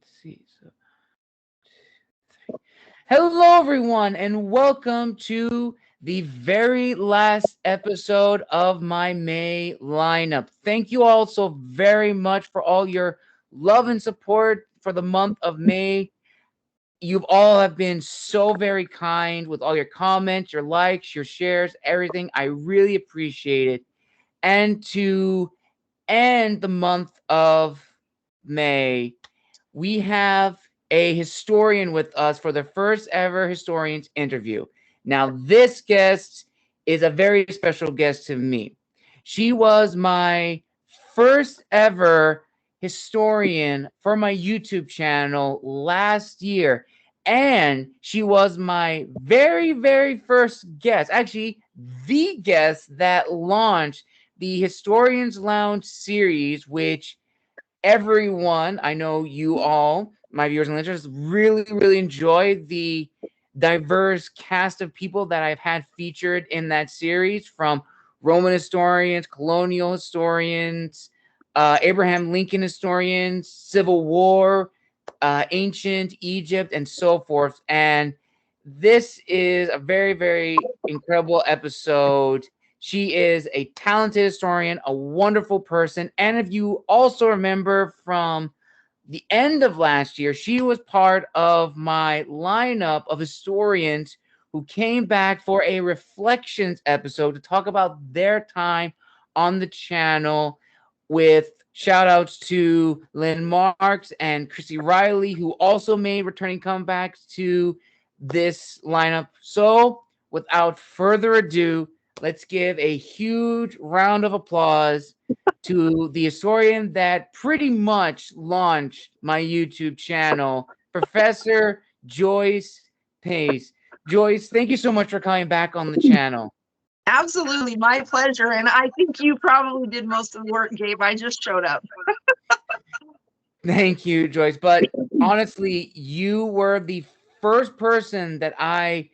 Let's see. So, hello, everyone, and welcome to the very last episode of my May lineup. Thank you all so very much for all your love and support for the month of May. You've all have been so very kind with all your comments, your likes, your shares, everything. I really appreciate it. And to end the month of May, we have a historian with us for the first ever historians interview. Now, this guest is a very special guest to me. She was my first ever historian for my YouTube channel last year. And she was my very, very first guest, actually, the guest that launched the Historians Lounge series, which everyone, I know you all, my viewers and listeners, really, really enjoy the diverse cast of people that I've had featured in that series, from Roman historians, colonial historians, Abraham Lincoln historians, Civil War, ancient Egypt, and so forth. And this is a very, very incredible episode. She is a talented historian, a wonderful person. And if you also remember from the end of last year, she was part of my lineup of historians who came back for a reflections episode to talk about their time on the channel, with shout outs to Lynn Marks and Chrissy Riley, who also made returning comebacks to this lineup. So, without further ado, let's give a huge round of applause to the historian that pretty much launched my YouTube channel, Professor Joyce Pace. Joyce, thank you so much for coming back on the channel. Absolutely, my pleasure. And I think you probably did most of the work, Gabe. I just showed up. Thank you, Joyce. But honestly, you were the first person that I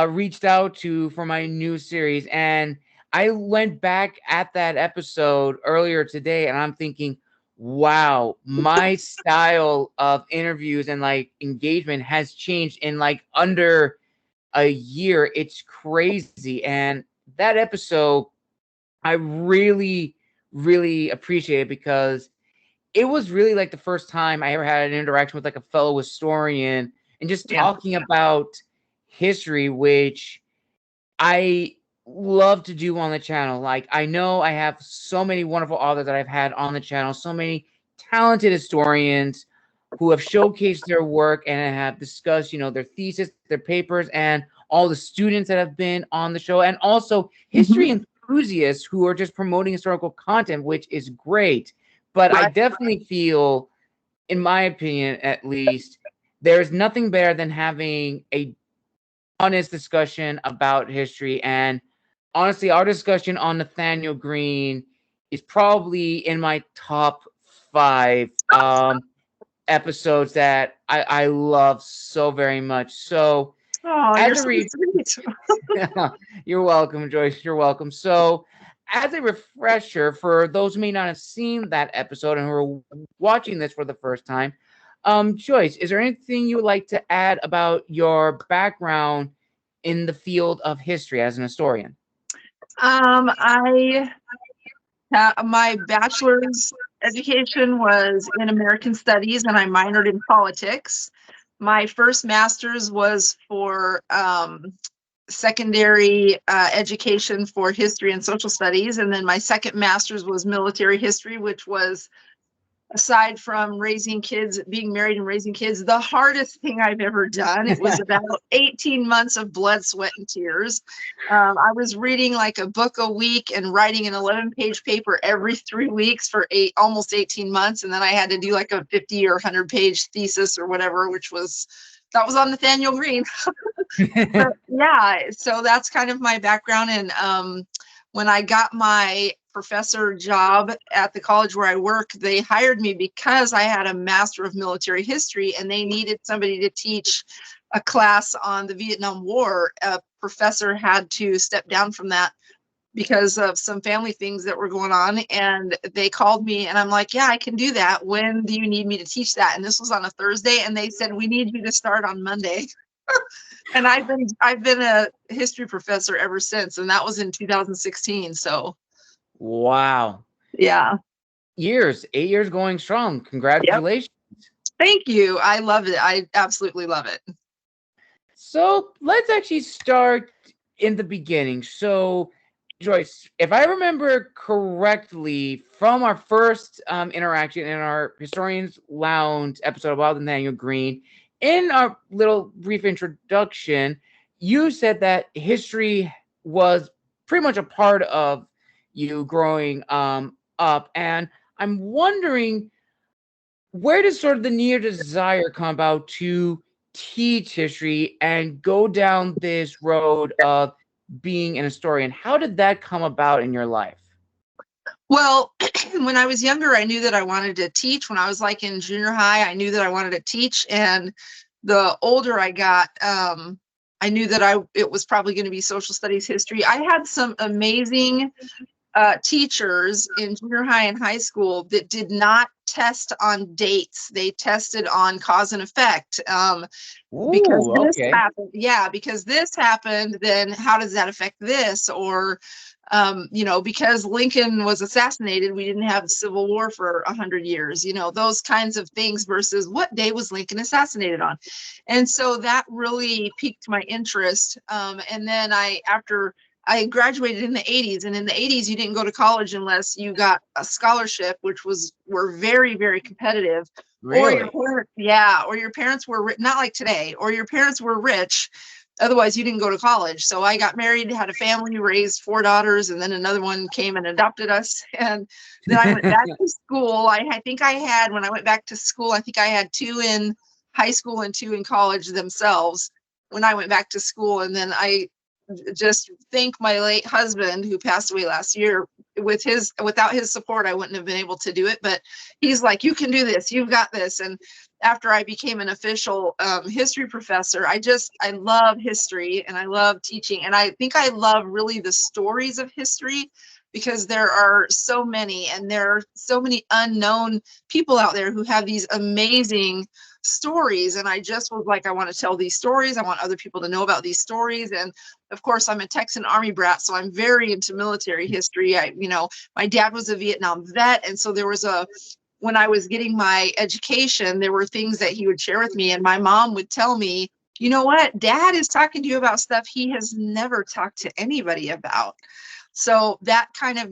reached out to for my new series. And I went back at that episode earlier today and I'm thinking, wow, my style of interviews and like engagement has changed in like under a year. It's crazy. And that episode, I really, really appreciate it because it was really like the first time I ever had an interaction with like a fellow historian and just talking about history, which I love to do on the channel. Like, I know I have so many wonderful authors that I've had on the channel, so many talented historians who have showcased their work and have discussed, their thesis, their papers, and all the students that have been on the show, and also history enthusiasts who are just promoting historical content, which is great. But I definitely feel, in my opinion at least, there's nothing better than having a honest discussion about history. And honestly, our discussion on Nathaniel Green is probably in my top five episodes that I love so very much. So, Oh, you're as a so sweet. you're welcome, Joyce. You're welcome. So, as a refresher for those who may not have seen that episode and who are watching this for the first time, Joyce, is there anything you would like to add about your background in the field of history as an historian? I my bachelor's education was in American Studies, and I minored in politics. My first master's was for secondary education for history and social studies, and then my second master's was military history, which was, aside from raising kids, being married and raising kids, the hardest thing I've ever done. It was about 18 months of blood, sweat, and tears. I was reading like a book a week and writing an 11-page paper every 3 weeks for almost 18 months. And then I had to do like a 50 or 100-page thesis or whatever, that was on Nathaniel Green. But yeah, so that's kind of my background. And when I got my professor job at the college where I work, they hired me because I had a Master of Military History and they needed somebody to teach a class on the Vietnam War. A professor had to step down from that because of some family things that were going on. And they called me and I'm like, yeah, I can do that. When do you need me to teach that? And this was on a Thursday. And they said, we need you to start on Monday. And I've been a history professor ever since. And that was in 2016. So Wow. yeah. 8 years going strong. Yep. Congratulations. Thank you. I love it. I absolutely love it. So let's actually start in the beginning. So, Joyce, if I remember correctly from our first interaction in our Historians Lounge episode about Nathaniel Green, in our little brief introduction, you said that history was pretty much a part of you growing up. And I'm wondering, where does sort of the near desire come about to teach history and go down this road of being an historian? How did that come about in your life? Well, when I was younger, I knew that I wanted to teach. When I was like in junior high, I knew that I wanted to teach. And the older I got, I knew that it was probably going to be social studies history. I had some amazing teachers in junior high and high school that did not test on dates. They tested on cause and effect. Because Ooh, this okay. happened, yeah, because this happened, then how does that affect this? Or because Lincoln was assassinated, we didn't have Civil War for 100 years, those kinds of things, versus what day was Lincoln assassinated on. And so that really piqued my interest. And then after I graduated in the 80s, and in the 80s, you didn't go to college unless you got a scholarship, which were very, very competitive. Or your Really? parents, yeah, or your parents were not like today, or your parents were rich. Otherwise, you didn't go to college. So I got married, had a family, raised 4 daughters, and then another one came and adopted us. And then I went back to school. I think I had, when I went back to school, I think I had 2 in high school and 2 in college themselves when I went back to school. And then I just thank my late husband who passed away last year. Without his support, I wouldn't have been able to do it. But he's like, you can do this, you've got this. And after I became an official history professor, I love history and I love teaching. And I think I love really the stories of history, because there are so many, and there are so many unknown people out there who have these amazing stories. And I just was like, I want to tell these stories. I want other people to know about these stories. And of course, I'm a Texan Army brat, so I'm very into military history. My dad was a Vietnam vet. And so when I was getting my education, there were things that he would share with me. And my mom would tell me, you know what, Dad is talking to you about stuff he has never talked to anybody about. So that kind of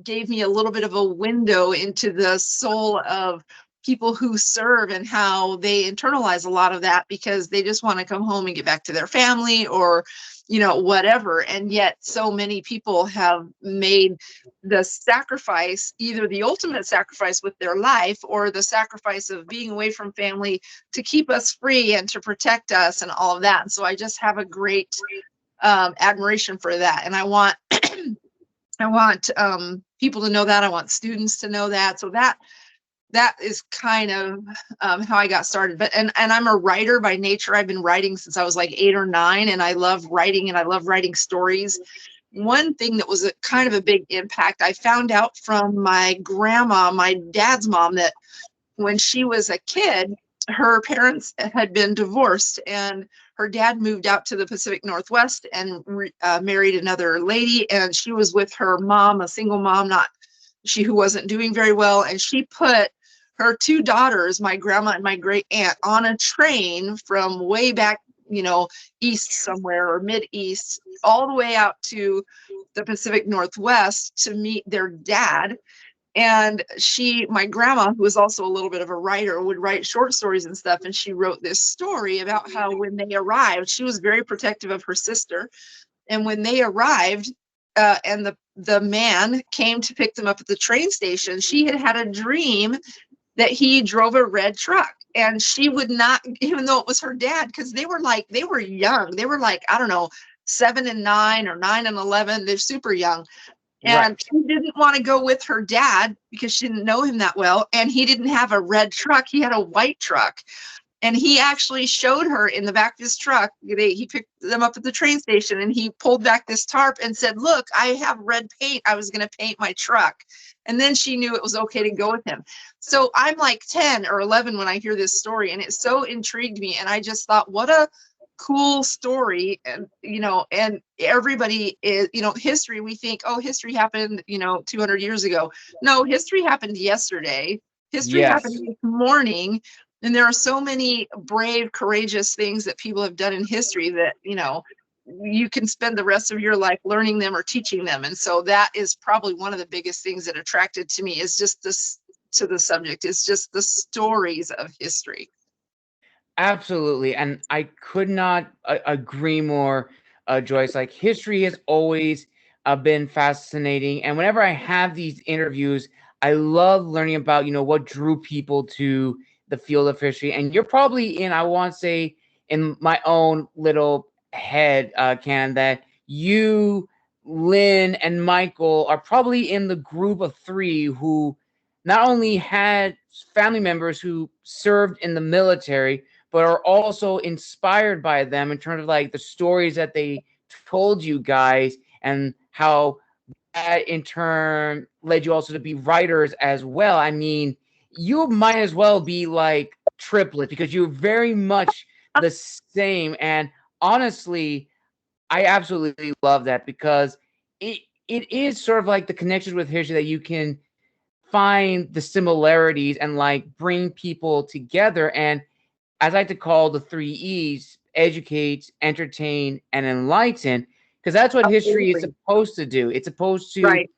gave me a little bit of a window into the soul of people who serve, and how they internalize a lot of that because they just want to come home and get back to their family, or whatever. And yet so many people have made the sacrifice, either the ultimate sacrifice with their life, or the sacrifice of being away from family to keep us free and to protect us and all of that. And so I just have a great admiration for that. And I want people to know that. I want students to know that. So that is kind of how I got started. But and I'm a writer by nature. I've been writing since I was like 8 or 9, and I love writing, and I love writing stories. One thing that was a kind of a big impact, I found out from my grandma, my dad's mom, that when she was a kid, her parents had been divorced, and her dad moved out to the Pacific Northwest and married another lady, and she was with her mom, a single mom, who wasn't doing very well. And she put her 2 daughters, my grandma and my great aunt, on a train from way back, east somewhere, or mid east, all the way out to the Pacific Northwest to meet their dad. And my grandma, who was also a little bit of a writer, would write short stories and stuff. And she wrote this story about how when they arrived, she was very protective of her sister. And when they arrived, and the man came to pick them up at the train station, she had had a dream that he drove a red truck. And she would not, even though it was her dad, because they were young. They were like, I don't know, 7 and 9 or 9 and 11. They're super young. Right. And she didn't want to go with her dad because she didn't know him that well. And he didn't have a red truck. He had a white truck. And he actually showed her in the back of his truck. He picked them up at the train station and he pulled back this tarp and said, look, I have red paint. I was going to paint my truck. And then she knew it was okay to go with him. So I'm like 10 or 11 when I hear this story, and it so intrigued me. And I just thought, what a cool story. And, and everybody is, history, we think, oh, history happened, 200 years ago. No, history happened yesterday. History Yes. happened this morning. And there are so many brave, courageous things that people have done in history that, you can spend the rest of your life learning them or teaching them. And so that is probably one of the biggest things that attracted to me, is just this to the subject, is just the stories of history. Absolutely. And I could not agree more, Joyce. Like, history has always been fascinating. And whenever I have these interviews, I love learning about, what drew people to the field of history. And you're probably in, I want to say, in my own little head, Can, that you, Lynn, and Michael are probably in the group of three who not only had family members who served in the military, but are also inspired by them in terms of like the stories that they told you guys, and how that in turn led you also to be writers as well. I mean, you might as well be like triplets because you're very much the same. And honestly, I absolutely love that, because it it is sort of like the connections with history that you can find the similarities and like bring people together. And as I like to call the three E's: educate, entertain, and enlighten, because that's what history is Absolutely. supposed to do. It's supposed to Right.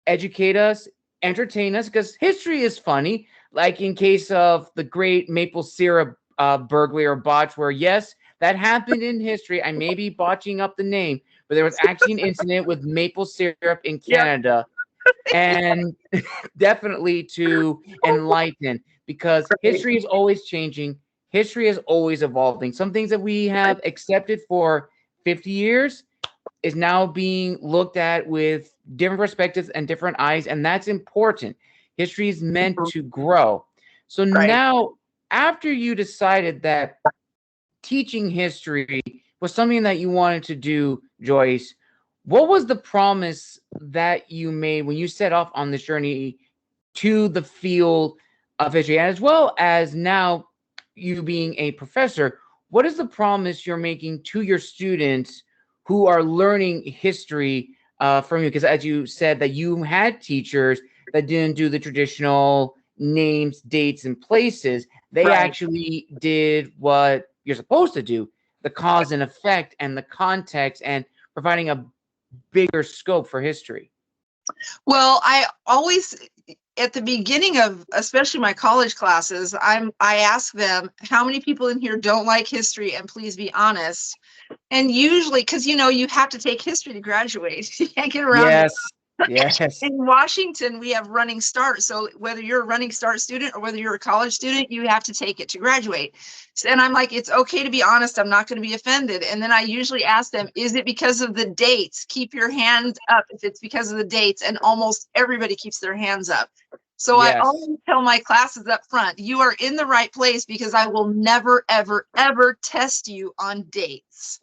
educate us, entertain us, because history is funny. Like in case of the great maple syrup burglary or botch, where yes, that happened in history. I may be botching up the name, but there was actually an incident with maple syrup in Yep. Canada. And definitely to enlighten, because Right. history is always changing, history is always evolving. Some things that we have accepted for 50 years is now being looked at with different perspectives and different eyes, and that's important. History is meant Mhm. to grow. So Right. now, after you decided that teaching history was something that you wanted to do, Joyce, what was the promise that you made when you set off on this journey to the field of history, as well as now you being a professor? What is the promise you're making to your students who are learning history from you? Because as you said, that you had teachers that didn't do the traditional names, dates, and places. They Right. actually did what you're supposed to do: the cause and effect and the context, and providing a bigger scope for history. Well, I always, at the beginning of especially my college classes, I ask them, how many people in here don't like history, and please be honest. And usually, because you have to take history to graduate. You can't get around it. Yes, yes, In Washington, we have running start. So whether you're a running start student or whether you're a college student, you have to take it to graduate. And I'm like, it's okay to be honest. I'm not going to be offended. And then I usually ask them, is it because of the dates? Keep your hand up if it's because of the dates. And almost everybody keeps their hands up. So I yes. always tell my classes up front, you are in the right place, because I will never, ever, ever test you on dates.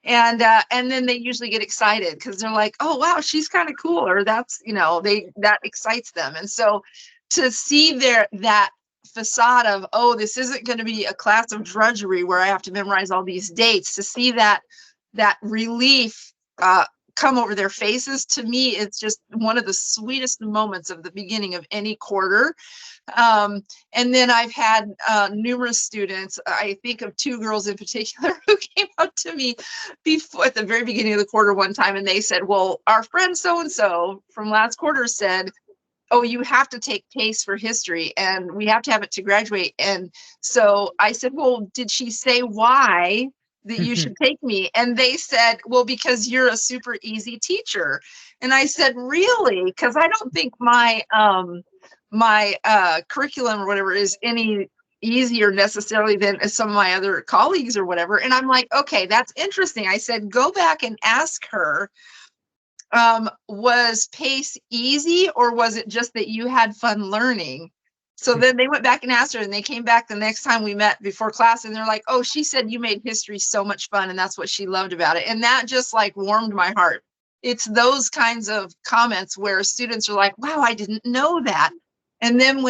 And then they usually get excited because they're like, oh wow, she's kind of cool, or that's, that excites them. And so to see that facade of, oh, this isn't going to be a class of drudgery where I have to memorize all these dates, to see that relief come over their faces, to me it's just one of the sweetest moments of the beginning of any quarter. um, and then I've had numerous students. I think of two girls in particular who came up to me before, at the very beginning of the quarter one time, and they said, well, our friend so and so from last quarter said, oh, you have to take case for history and we have to have it to graduate. And so I said, well, did she say why that you should take me? And they said, well, because you're a super easy teacher. And I said, really? Because I don't think my curriculum or whatever is any easier necessarily than some of my other colleagues or whatever. And I'm like, okay, that's interesting. I said, go back and ask her, was pace easy, or was it just that you had fun learning? So then they went back and asked her, and they came back the next time we met before class, and they're like, oh, she said you made history so much fun, and that's what she loved about it. And that just like warmed my heart. It's those kinds of comments where students are like, wow, I didn't know that. And then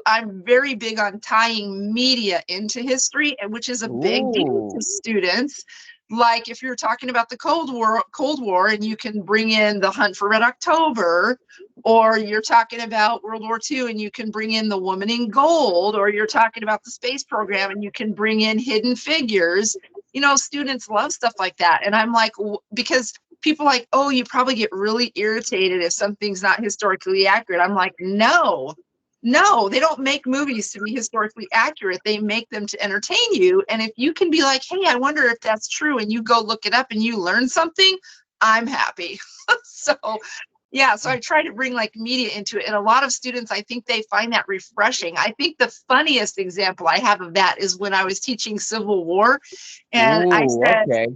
I'm very big on tying media into history, which is a big deal to Ooh. students. Like if you're talking about the Cold War, and you can bring in the Hunt for Red October, or you're talking about World War II and you can bring in the Woman in Gold, or you're talking about the space program and you can bring in Hidden Figures. Students love stuff like that. And I'm like, because people like, oh, you probably get really irritated if something's not historically accurate. I'm like, no, they don't make movies to be historically accurate. They make them to entertain you. And if you can be like, hey, I wonder if that's true, and you go look it up and you learn something, I'm happy. So yeah, so I try to bring like media into it. And a lot of students, I think they find that refreshing. I think the funniest example I have of that is when I was teaching Civil War. And I Ooh, said, okay.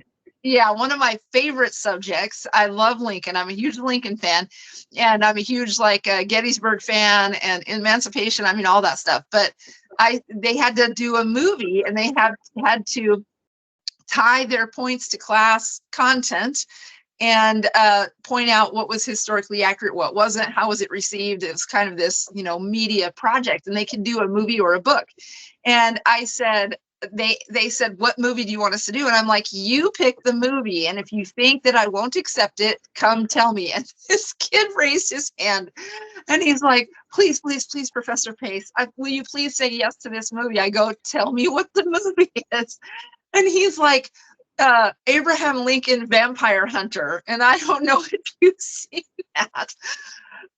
yeah, one of my favorite subjects. I love Lincoln. I'm a huge Lincoln fan, and I'm a huge like Gettysburg fan and Emancipation. I mean, all that stuff. But they had to do a movie, and they had to tie their points to class content and point out what was historically accurate, what wasn't, how was it received. It was kind of this, media project, and they could do a movie or a book. And I said, they said, what movie do you want us to do? And I'm like, you pick the movie. And if you think that I won't accept it, come tell me. And this kid raised his hand and he's like, please, please, please, Professor Pace, will you please say yes to this movie? I go, tell me what the movie is. And he's like, Abraham Lincoln Vampire Hunter. And I don't know if you've seen that.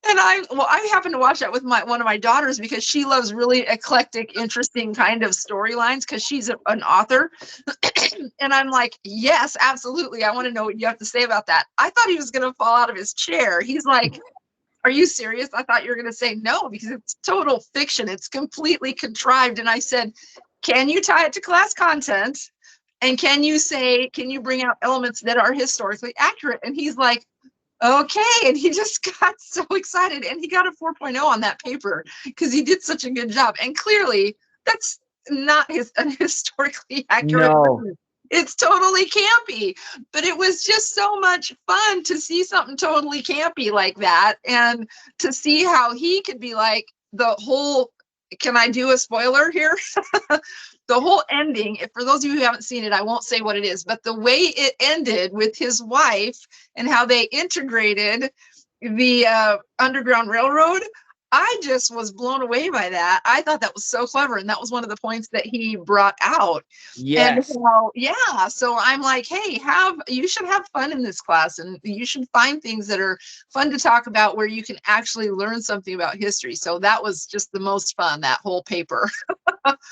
And I happen to watch that with one of my daughters because she loves really eclectic, interesting kind of storylines because she's an author. And I'm like, yes, absolutely. I want to know what you have to say about that. I thought he was going to fall out of his chair. He's like, are you serious? I thought you were going to say no, because it's total fiction. It's completely contrived. And I said, can you tie it to class content? And can you bring out elements that are historically accurate? And he's like, okay. And he just got so excited, and he got a 4.0 on that paper because he did such a good job. And clearly that's not an historically accurate No. movie. It's totally campy, but it was just so much fun to see something totally campy like that, and to see how he could be like can I do a spoiler here? The whole ending, if for those of you who haven't seen it, I won't say what it is, but the way it ended with his wife and how they integrated the Underground Railroad, I just was blown away by that. I thought that was so clever, and that was one of the points that he brought out. And Yes. yeah, so I'm like, hey, you should have fun in this class, and you should find things that are fun to talk about where you can actually learn something about history. So that was just the most fun, that whole paper.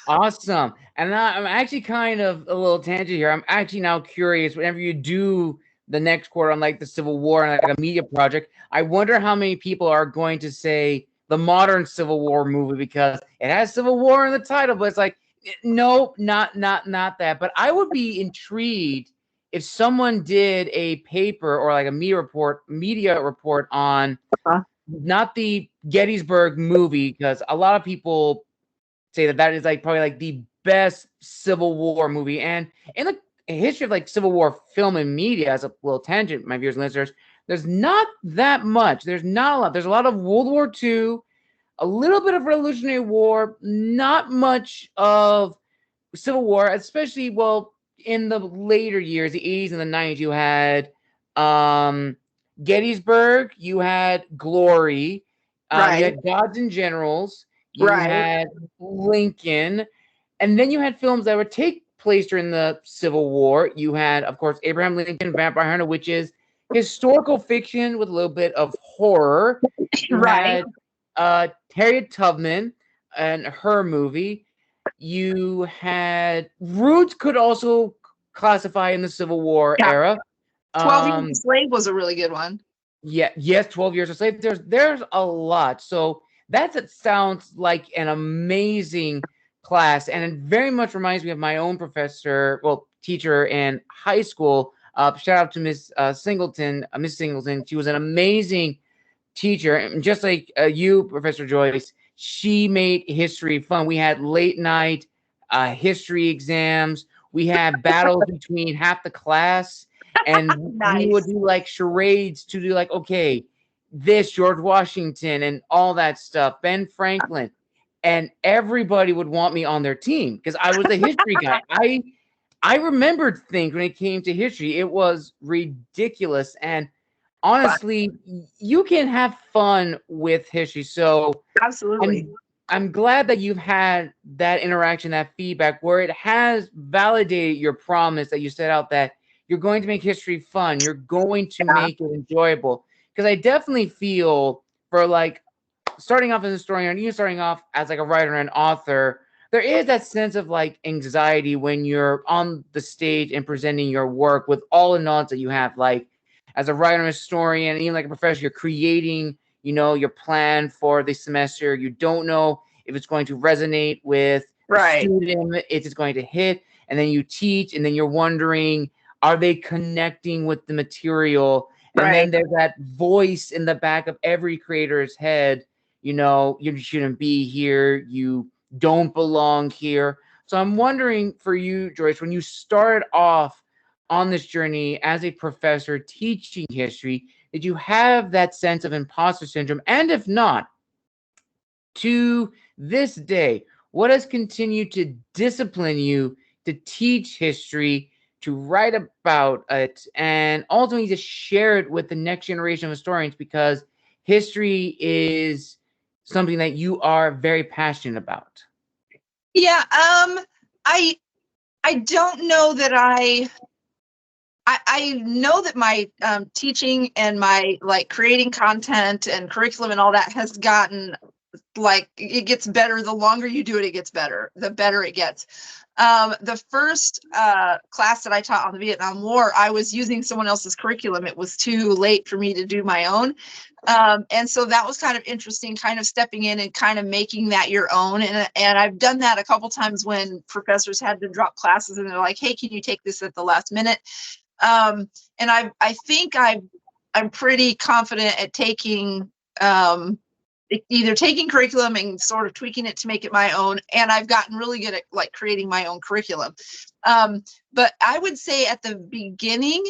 Awesome. And I'm actually kind of a little tangent here. I'm actually now curious, whenever you do the next quarter on like the Civil War and like a media project, I wonder how many people are going to say the modern Civil War movie because it has Civil War in the title, but it's like, no, not that. But I would be intrigued if someone did a paper or like a media report on not the Gettysburg movie, because a lot of people say that is like probably like the best Civil War movie. And in the history of like Civil War film and media, as a little tangent, my viewers and listeners, there's not that much. There's not a lot. There's a lot of World War II, a little bit of Revolutionary War, not much of Civil War, especially in the later years, the 80s and the 90s, you had um Gettysburg, you had Glory, you Right, had Gods and Generals, you right, had Lincoln, and then you had films that would take place during the Civil War. You had, of course, Abraham Lincoln Vampire Hunter, which is historical fiction with a little bit of horror. You right. had Harriet Tubman and her movie. You had Roots could also classify in the Civil War Yeah. era. 12 Years a Um, Slave was a really good one. yeah, yes, 12 Years a Slave. There's a lot. So it sounds like an amazing class, and it very much reminds me of my own teacher in high school. Shout out to Miss Singleton, Miss Singleton. She was an amazing teacher, and just like you, Professor Joyce, she made history fun. We had late night history exams. We had battles between half the class, and we would Nice. do like charades to do like, okay, this George Washington and all that stuff, Ben Franklin, and everybody would want me on their team because I was the history guy. I remembered things when it came to history. It was ridiculous. And Fun. honestly, you can have fun with history. So Absolutely. I'm glad that you've had that interaction, that feedback, where it has validated your promise that you set out that you're going to make history fun. You're going to Yeah. make it enjoyable. Because I definitely feel for like starting off as a historian, and you starting off as like a writer and an author, there is that sense of like anxiety when you're on the stage and presenting your work with all the knowledge that you have. Like as a writer and historian, even like a professor, you're creating, your plan for the semester. You don't know if it's going to resonate with the Right. student, if it's going to hit, and then you teach, and then you're wondering, are they connecting with the material? And then Right. there's that voice in the back of every creator's head, you shouldn't be here, you don't belong here. So I'm wondering for you, Joyce, when you started off on this journey as a professor teaching history, did you have that sense of imposter syndrome? And if not, to this day, what has continued to discipline you to teach history, to write about it, and ultimately to share it with the next generation of historians? Because history is something that you are very passionate about. Yeah. I I don't know that I know that my teaching and my like creating content and curriculum and all that has gotten like it gets better. The longer you do it, it gets better. The better it gets. The first class that I taught on the Vietnam War, I was using someone else's curriculum. It was too late for me to do my own. And so that was kind of interesting, kind of stepping in and kind of making that your own. And I've done that a couple times when professors had to drop classes and they're like, hey, can you take this at the last minute? And I think I'm pretty confident at taking either taking curriculum and sort of tweaking it to make it my own. And I've gotten really good at like creating my own curriculum. But I would say at the beginning,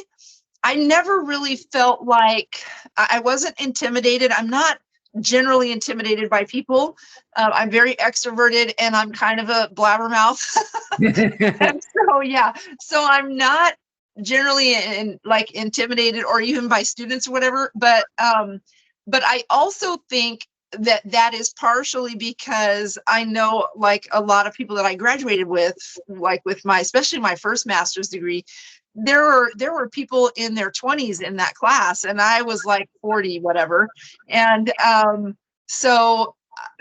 I never really felt like I wasn't intimidated. I'm not generally intimidated by people. I'm very extroverted and I'm kind of a blabbermouth. And so, yeah, so I'm not generally like intimidated or even by students or whatever. But I also think that that is partially because I know like a lot of people that I graduated with, like with my, especially my first master's degree, there were people in their 20s in that class and I was like 40 whatever. And so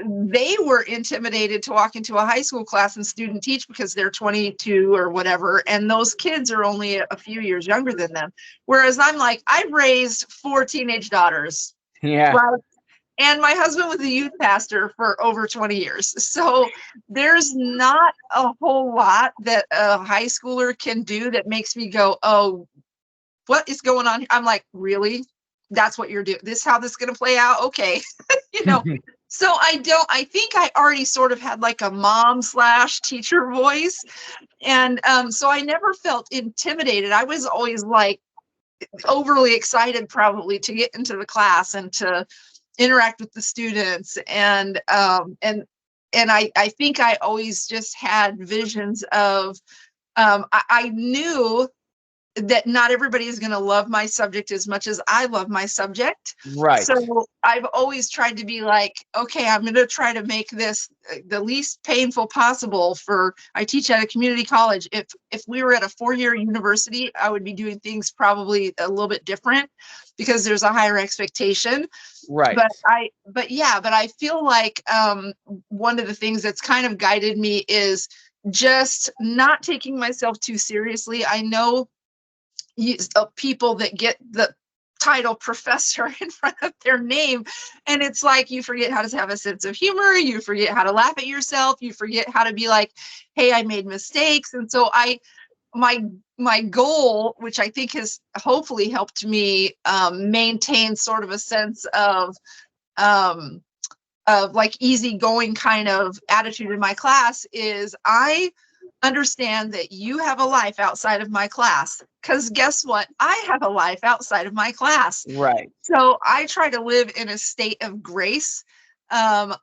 they were intimidated to walk into a high school class and student teach because they're 22 or whatever, and those kids are only a few years younger than them. Whereas I'm like, I've raised 4 teenage daughters, Yeah. right? And my husband was a youth pastor for over 20 years. So there's not a whole lot that a high schooler can do that makes me go, oh, what is going on? I'm like, really? That's what you're doing? This how this is going to play out? Okay. you know, so I think I already sort of had like a mom slash teacher voice. And so I never felt intimidated. I was always like overly excited probably to get into the class and to interact with the students. And I think I always just had visions of, I knew that not everybody is going to love my subject as much as I love my subject. Right. So I've always tried to be like, okay, I'm going to try to make this the least painful possible for, I teach at a community college. If we were at a 4-year university, I would be doing things probably a little bit different because there's a higher expectation. Right. But I feel like one of the things that's kind of guided me is just not taking myself too seriously. I know people that get the title professor in front of their name, and it's like you forget how to have a sense of humor, you forget how to laugh at yourself, you forget how to be like, hey, I made mistakes. And so my goal, which I think has hopefully helped me maintain sort of a sense of um like easygoing kind of attitude in my class is I understand that you have a life outside of my class, because guess what? I have a life outside of my class. Right. So I try to live in a state of grace.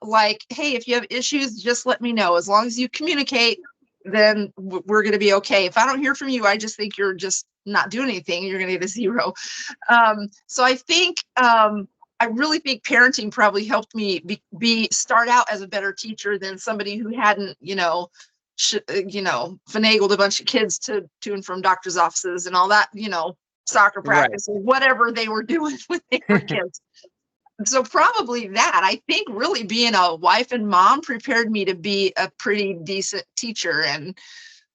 Like, hey, if you have issues, just let me know. As long as you communicate, then we're going to be okay. If I don't hear from you, I just think you're just not doing anything. You're going to get a 0. So I think, I really think parenting probably helped me start out as a better teacher than somebody who hadn't, finagled a bunch of kids to and from doctor's offices and all that, soccer Right. practice or whatever they were doing when they were kids. So probably that. I think really being a wife and mom prepared me to be a pretty decent teacher. And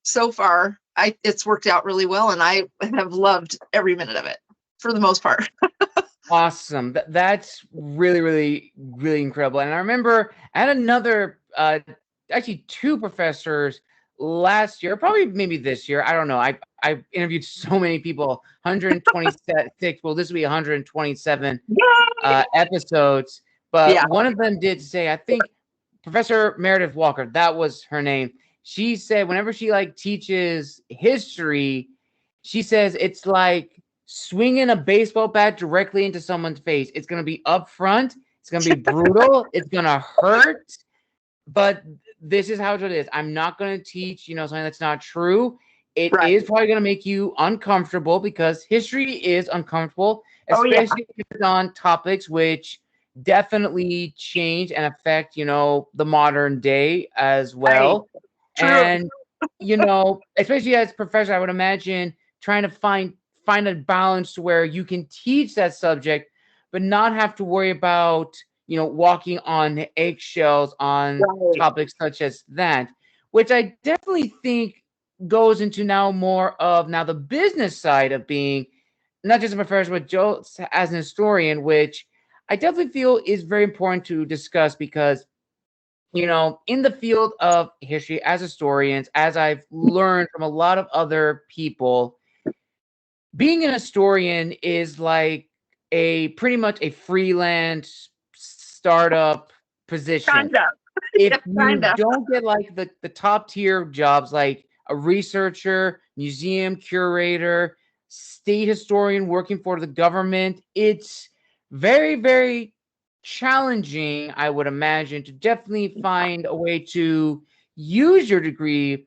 so far, it's worked out really well. And I have loved every minute of it for the most part. Awesome. That's really, really, really incredible. And I remember I had another, actually 2 professors last year, probably maybe this year. I don't know. I interviewed so many people, 126. Well, this will be 127 episodes. But Yeah. one of them did say, I think Professor Meredith Walker, that was her name. She said whenever she like teaches history, she says it's like swinging a baseball bat directly into someone's face. It's going to be upfront. It's going to be brutal. It's going to hurt. But this is how it is. I'm not going to teach, something that's not true. It Right. is probably going to make you uncomfortable because history is uncomfortable, Oh, yeah. especially if it's on topics which definitely change and affect, the modern day as Right. well. True. And, especially as a professor, I would imagine trying to find a balance to where you can teach that subject, but not have to worry about, walking on eggshells on Right. topics such as that, which I definitely think goes into now the business side of being not just a professor, but Joe as an historian, which I definitely feel is very important to discuss because, in the field of history as historians, as I've learned from a lot of other people, being an historian is like a pretty much a freelance startup position. Kind of. If Yeah, kind you of. don't get like the top tier jobs like a researcher, museum curator, state historian working for the government, it's very, very challenging, I would imagine, to definitely find a way to use your degree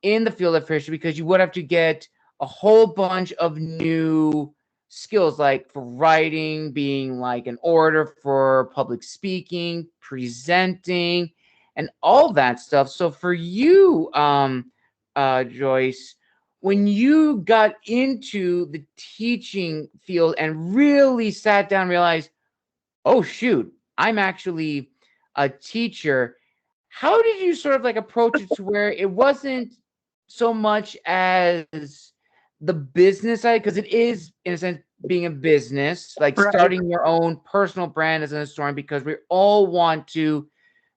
in the field of history because you would have to get a whole bunch of new skills like for writing, being like an orator, for public speaking, presenting, and all that stuff. So for you, Joyce, when you got into the teaching field and really sat down and realized, oh shoot, I'm actually a teacher. How did you sort of like approach it to where it wasn't so much as the business side, because it is in a sense being a business, like Right. starting your own personal brand as an historian, because we all want to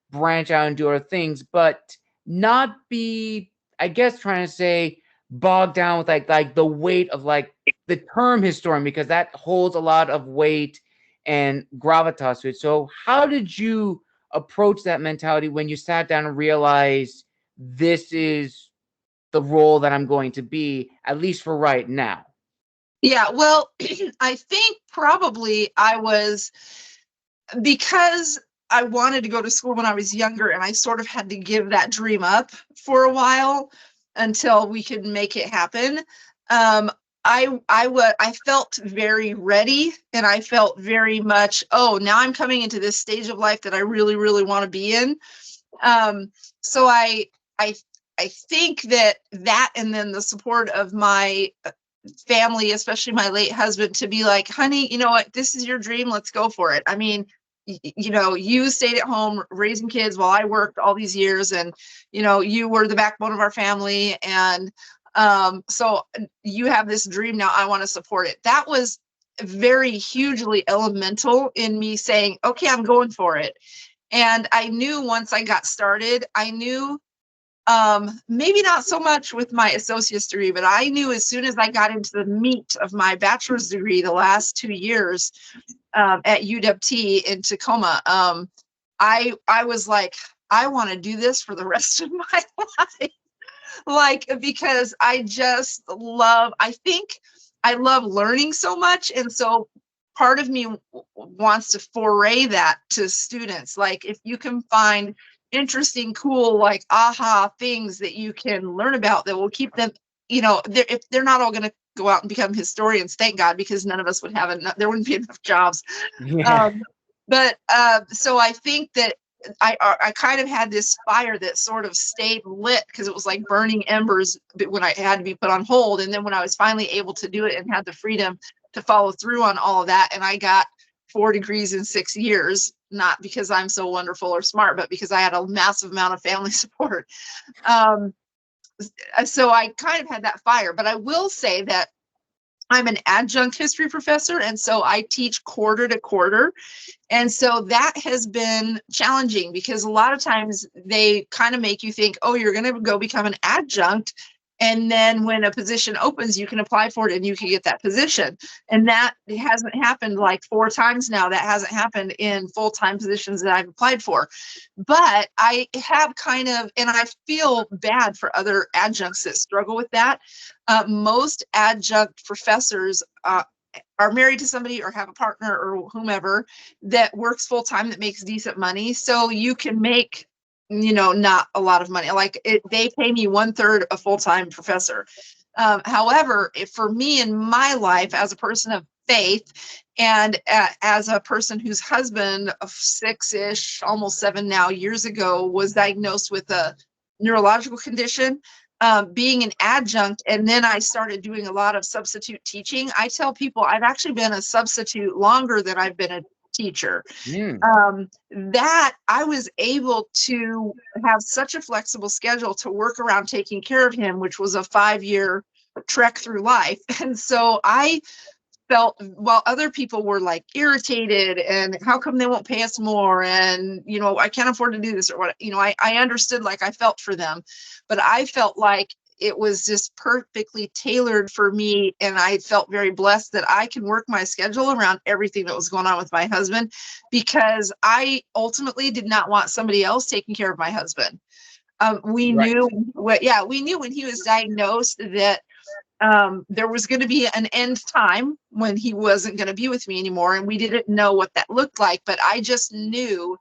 branch out and do other things, but not be, I guess, trying to say bogged down with like the weight of like the term historian, because that holds a lot of weight and gravitas to it. So how did you approach that mentality when you sat down and realized this is the role that I'm going to be, at least for right now? Yeah. Well, I think probably I was, because I wanted to go to school when I was younger, and I sort of had to give that dream up for a while until we could make it happen. Um, I felt very ready, and I felt very much, oh, now I'm coming into this stage of life that I really, really want to be in. Um, so I I think that and then the support of my family, especially my late husband, to be like, honey, you know what, this is your dream, let's go for it. I mean, you stayed at home raising kids while I worked all these years, and you were the backbone of our family, and so you have this dream now, I want to support it. That was very hugely elemental in me saying, okay, I'm going for it. And I knew once I got started, I knew, maybe not so much with my associate's degree, but I knew as soon as I got into the meat of my bachelor's degree the last 2 years, at UWT in Tacoma, I was like, I want to do this for the rest of my life. Like, because I just love, I think I love learning so much. And so part of me wants to foray that to students. Like, if you can find interesting, cool, like aha things that you can learn about that will keep them, if they're not all going to go out and become historians, thank God, because none of us would have enough, there wouldn't be enough jobs. Yeah. Um, but so I think that I kind of had this fire that sort of stayed lit because it was like burning embers when I had to be put on hold. And then when I was finally able to do it and had the freedom to follow through on all of that, and I got 4 degrees in 6 years, not because I'm so wonderful or smart, but because I had a massive amount of family support. Um, so I kind of had that fire. But I will say that I'm an adjunct history professor, and so I teach quarter to quarter. And so that has been challenging because a lot of times they kind of make you think, oh, you're going to go become an adjunct. And then when a position opens, you can apply for it and you can get that position. And that hasn't happened like 4 times now. That hasn't happened in full-time positions that I've applied for. But I have kind of, and I feel bad for other adjuncts that struggle with that. Most adjunct professors are married to somebody or have a partner or whomever that works full time that makes decent money. So you can make, not a lot of money. Like they pay me 1/3 a full time professor. However, for me in my life as a person of faith and as a person whose husband of 6-ish, almost 7 now years ago was diagnosed with a neurological condition, being an adjunct, and then I started doing a lot of substitute teaching. I tell people I've actually been a substitute longer than I've been a teacher. Mm. That I was able to have such a flexible schedule to work around taking care of him, which was a 5-year trek through life. And so I felt, while other people were like irritated and how come they won't pay us more, and I can't afford to do this or what, I understood, like I felt for them, but I felt like it was just perfectly tailored for me, and I felt very blessed that I can work my schedule around everything that was going on with my husband, because I ultimately did not want somebody else taking care of my husband. We Right. knew we knew when he was diagnosed that there was going to be an end time when he wasn't going to be with me anymore. And we didn't know what that looked like. But I just knew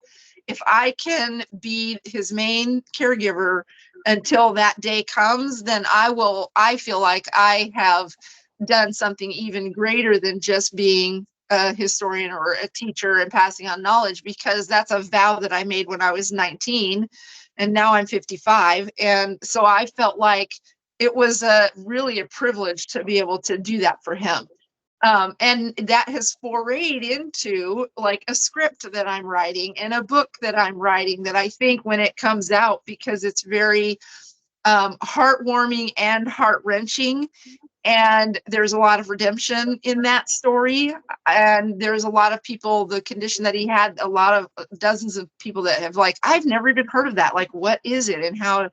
if I can be his main caregiver until that day comes, then I feel like I have done something even greater than just being a historian or a teacher and passing on knowledge, because that's a vow that I made when I was 19 and now I'm 55. And so I felt like it was really a privilege to be able to do that for him. And that has forayed into like a script that I'm writing and a book that I'm writing that I think when it comes out, because it's very heartwarming and heart-wrenching, and there's a lot of redemption in that story, and there's a lot of people, the condition that he had, a lot of dozens of people that have like, I've never even heard of that, like what is it, and how,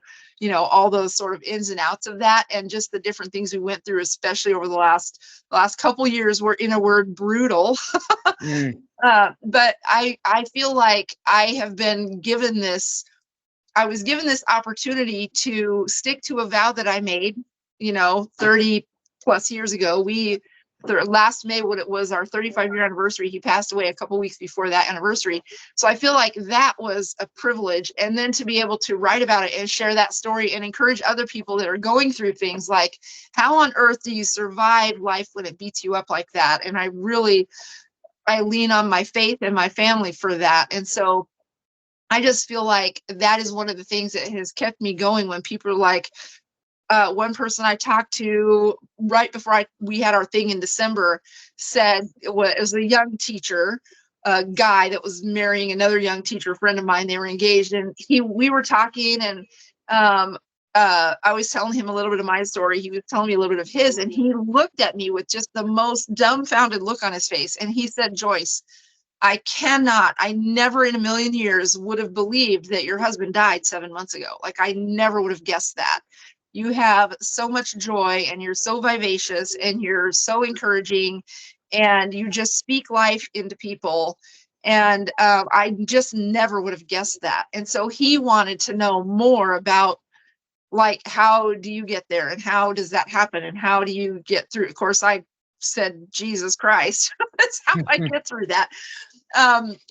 all those sort of ins and outs of that, and just the different things we went through, especially over the last couple years, were, in a word, brutal. Mm. But I feel like I was given this opportunity to stick to a vow that I made, 30 plus years ago. Last May, when it was our 35-year anniversary, he passed away a couple weeks before that anniversary. So I feel like that was a privilege. And then to be able to write about it and share that story and encourage other people that are going through things like, how on earth do you survive life when it beats you up like that? And I lean on my faith and my family for that. And so I just feel like that is one of the things that has kept me going when people are like, one person I talked to right before we had our thing in December said it was a young teacher, a guy that was marrying another young teacher, a friend of mine. They were engaged, and we were talking, and I was telling him a little bit of my story. He was telling me a little bit of his, and he looked at me with just the most dumbfounded look on his face, and he said, "Joyce, I never in a million years would have believed that your husband died 7 months ago. Like, I never would have guessed that. You have so much joy, and you're so vivacious, and you're so encouraging, and you just speak life into people. And I just never would have guessed that. And so he wanted to know more about, like, how do you get there, and how does that happen, and how do you get through? Of course, I said, Jesus Christ, that's how I get through that.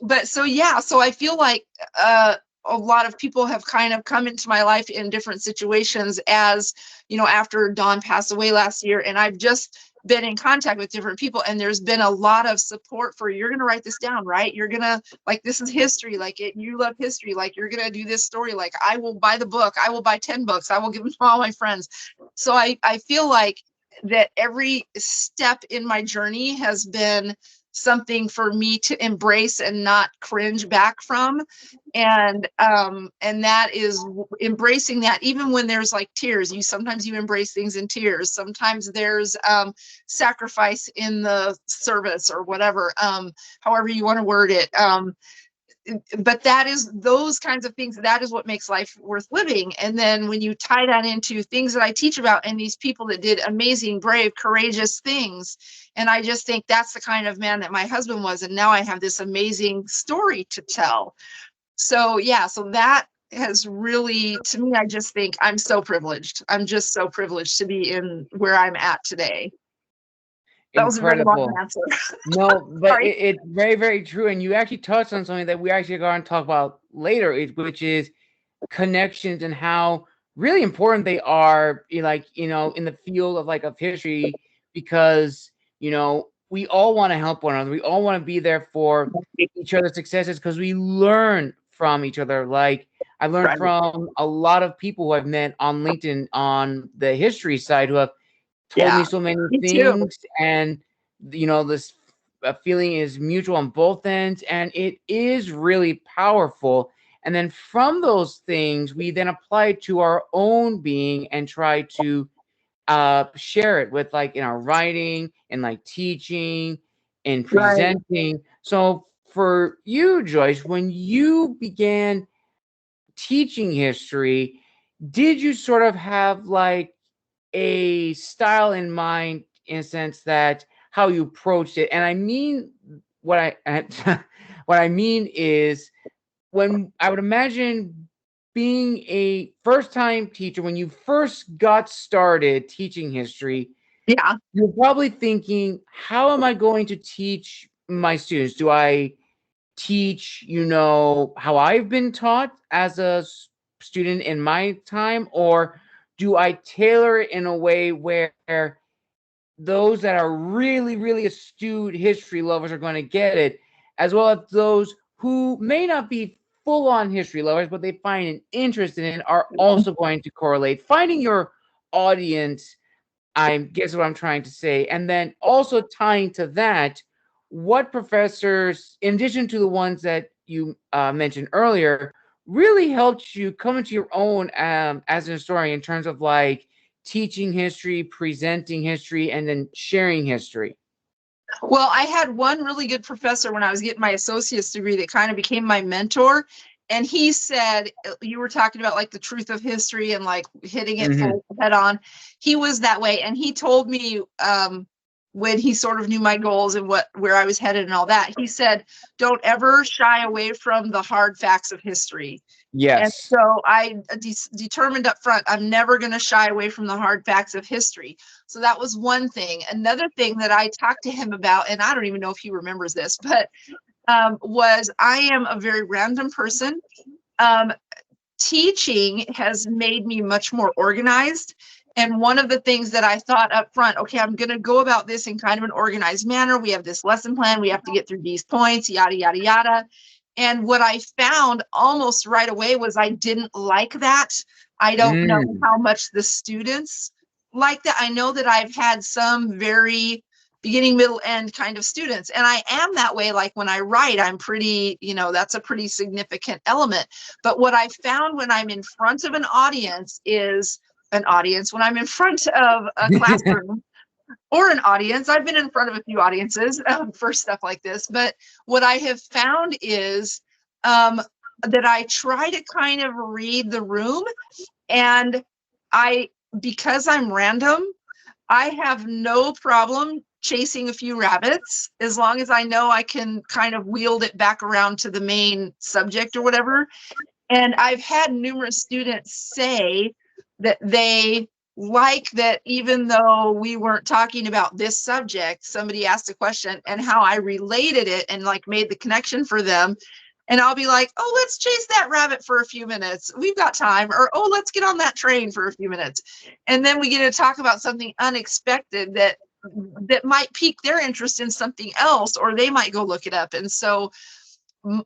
But so, yeah, so I feel like a lot of people have kind of come into my life in different situations, as you know, after Dawn passed away last year, and I've just been in contact with different people, and there's been a lot of support for, you're going to write this down, right? You're going to, like, this is history, like, you love history, like, you're going to do this story, like, I will buy the book, I will buy 10 books, I will give them to all my friends. So I feel like that every step in my journey has been something for me to embrace and not cringe back from. And that is embracing that, even when there's like tears, sometimes you embrace things in tears, sometimes there's sacrifice in the service, or whatever, however you want to word it. But that is, those kinds of things, that is what makes life worth living. And then when you tie that into things that I teach about, and these people that did amazing, brave, courageous things, and I just think that's the kind of man that my husband was, and now I have this amazing story to tell. So yeah, so that has really, to me, I just think I'm so privileged. I'm just so privileged to be in where I'm at today. That was a very long Incredible. answer. No, but Sorry. it's very, very true. And you actually touched on something that we actually going to talk about later, which is connections and how really important they are, like, in the field of history, because, we all want to help one another. We all want to be there for each other's successes, because we learn from each other. Like, I've learned Right. from a lot of people who I've met on LinkedIn on the history side, who have told me Yeah, so many me too. things, and this feeling is mutual on both ends, and it is really powerful. And then from those things, we then apply it to our own being and try to share it with, like, in our writing and like teaching and Right. presenting. So for you, Joyce, when you began teaching history, did you sort of have like a style in mind, in a sense that how you approached it? And I mean, what I what I mean is, when I would imagine being a first time teacher, when you first got started teaching history, Yeah. you're probably thinking, how am I going to teach my students? Do I teach, how I've been taught as a student in my time, or do I tailor it in a way where those that are really, really astute history lovers are going to get it, as well as those who may not be full on history lovers, but they find an interest in it, are also going to correlate? Finding your audience, I guess what I'm trying to say. And then also tying to that, what professors, in addition to the ones that you mentioned earlier, really helped you come into your own as an historian, in terms of like teaching history, presenting history, and then sharing history? Well, I had one really good professor when I was getting my associate's degree that kind of became my mentor. And he said, you were talking about like the truth of history and like hitting it Hmm. full head on. He was that way. And he told me, when he sort of knew my goals and where I was headed and all that, he said, don't ever shy away from the hard facts of history. And Yes. so I determined up front, I'm never going to shy away from the hard facts of history. So that was one thing. Another thing that I talked to him about, and I don't even know if he remembers this, but was, I am a very random person. Um, Teaching has made me much more organized. And one of the things that I thought up front, okay, I'm going to go about this in kind of an organized manner. We have this lesson plan. We have to get through these points, yada, yada, yada. And what I found almost right away was I didn't like that. I don't know Mm. how much the students like that. I know that I've had some very beginning, middle, end kind of students. And I am that way. Like when I write, I'm pretty, that's a pretty significant element. But what I found when I'm in front of an audience is when I'm in front of a classroom or an audience. I've been in front of a few audiences for stuff like this. But what I have found is um, that I try to kind of read the room, and because I'm random, I have no problem chasing a few rabbits, as long as I know I can kind of wield it back around to the main subject or whatever. And I've had numerous students say that they like that, even though we weren't talking about this subject, somebody asked a question and how I related it and like made the connection for them. And I'll be like, oh, let's chase that rabbit for a few minutes. We've got time. Or, oh, let's get on that train for a few minutes. And then we get to talk about something unexpected that might pique their interest in something else, or they might go look it up. And so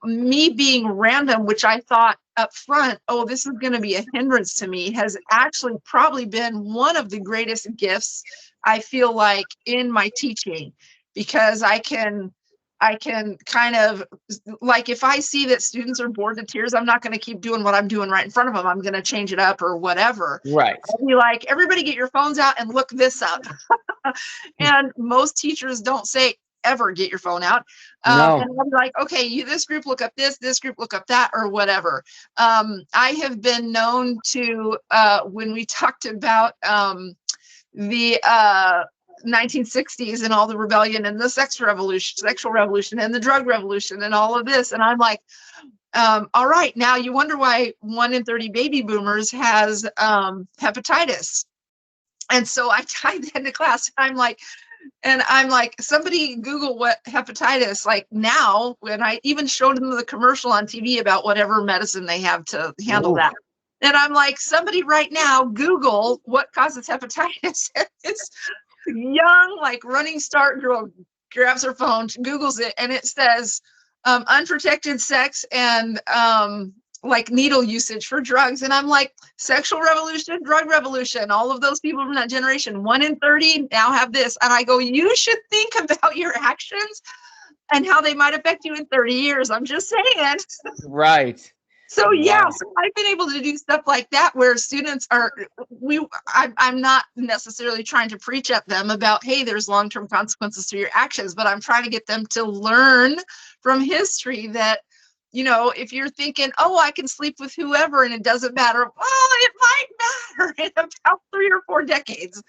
me being random, which I thought up front, oh, this is going to be a hindrance to me, has actually probably been one of the greatest gifts I feel like in my teaching, because I can kind of, like, if I see that students are bored to tears, I'm not going to keep doing what I'm doing right in front of them. I'm going to change it up or whatever. Right. I'll be like, everybody get your phones out and look this up. And most teachers don't say ever get your phone out. No. And I'll be like, okay, you, this group look up this group look up that, or whatever. I have been known to, when we talked about the 1960s and all the rebellion and the sexual revolution and the drug revolution and all of this, and I'm like, all right, now you wonder why 1 in 30 baby boomers has hepatitis. And so I tied that into class. I'm like, somebody Google what hepatitis, like now, when I even showed them the commercial on TV about whatever medicine they have to handle that. And I'm like, somebody right now, Google what causes hepatitis. This young, like running start girl grabs her phone, Googles it, and it says unprotected sex and like needle usage for drugs. And I'm like, sexual revolution, drug revolution, all of those people from that generation, 1 in 30 now have this. And I go, you should think about your actions and how they might affect you in 30 years. I'm just saying. Right. So yeah, so I've been able to do stuff like that where students are, I'm not necessarily trying to preach at them about, hey, there's long-term consequences to your actions, but I'm trying to get them to learn from history that, you know, if you're thinking, oh, I can sleep with whoever and it doesn't matter, well, it might matter in about 3 or 4 decades.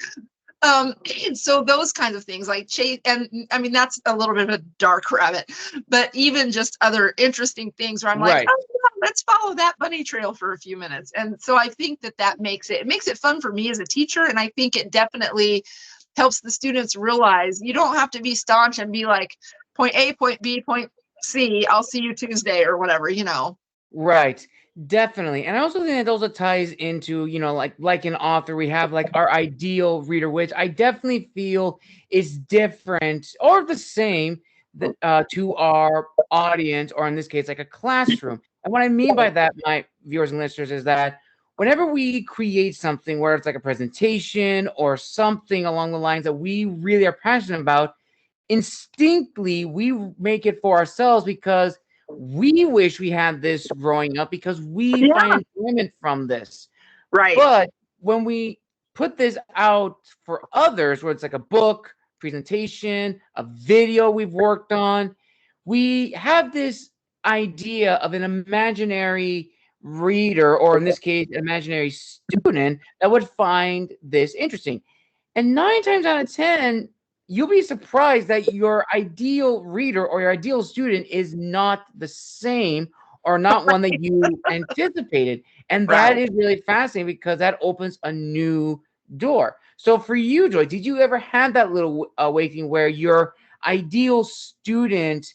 So those kinds of things like chase, and I mean, that's a little bit of a dark rabbit, but even just other interesting things where I'm like, oh, yeah, let's follow that bunny trail for a few minutes. And so I think that makes it fun for me as a teacher. And I think it definitely helps the students realize you don't have to be staunch and be like, point A, point B, point C, I'll see you Tuesday or whatever, you know. Right. Definitely. And I also think that also ties into, you know, like an author, we have like our ideal reader, which I definitely feel is different or the same to our audience, or in this case, like a classroom. And what I mean by that, my viewers and listeners, is that whenever we create something, where it's like a presentation or something along the lines that we really are passionate about, instinctively we make it for ourselves because we wish we had this growing up, because we find enjoyment from this. Right. But when we put this out for others, where it's like a book, presentation, a video we've worked on, we have this idea of an imaginary reader, or in this case, imaginary student, that would find this interesting. And 9 times out of 10, you'll be surprised that your ideal reader or your ideal student is not the same, or not one that you anticipated. And that is really fascinating, because that opens a new door. So for you, Joy, did you ever have that little awakening where your ideal student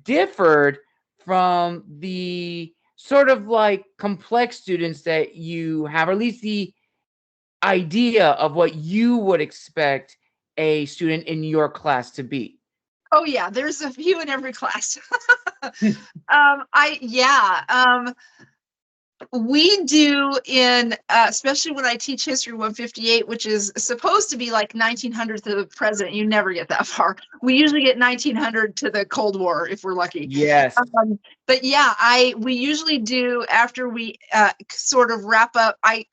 differed from the sort of like complex students that you have, or at least the idea of what you would expect a student in your class to be? Oh yeah, there's a few in every class. We do in, especially when I teach History 158, which is supposed to be like 1900 to the present. You never get that far. We usually get 1900 to the Cold War if we're lucky. Yes. But yeah, we usually do, after we sort of wrap up, I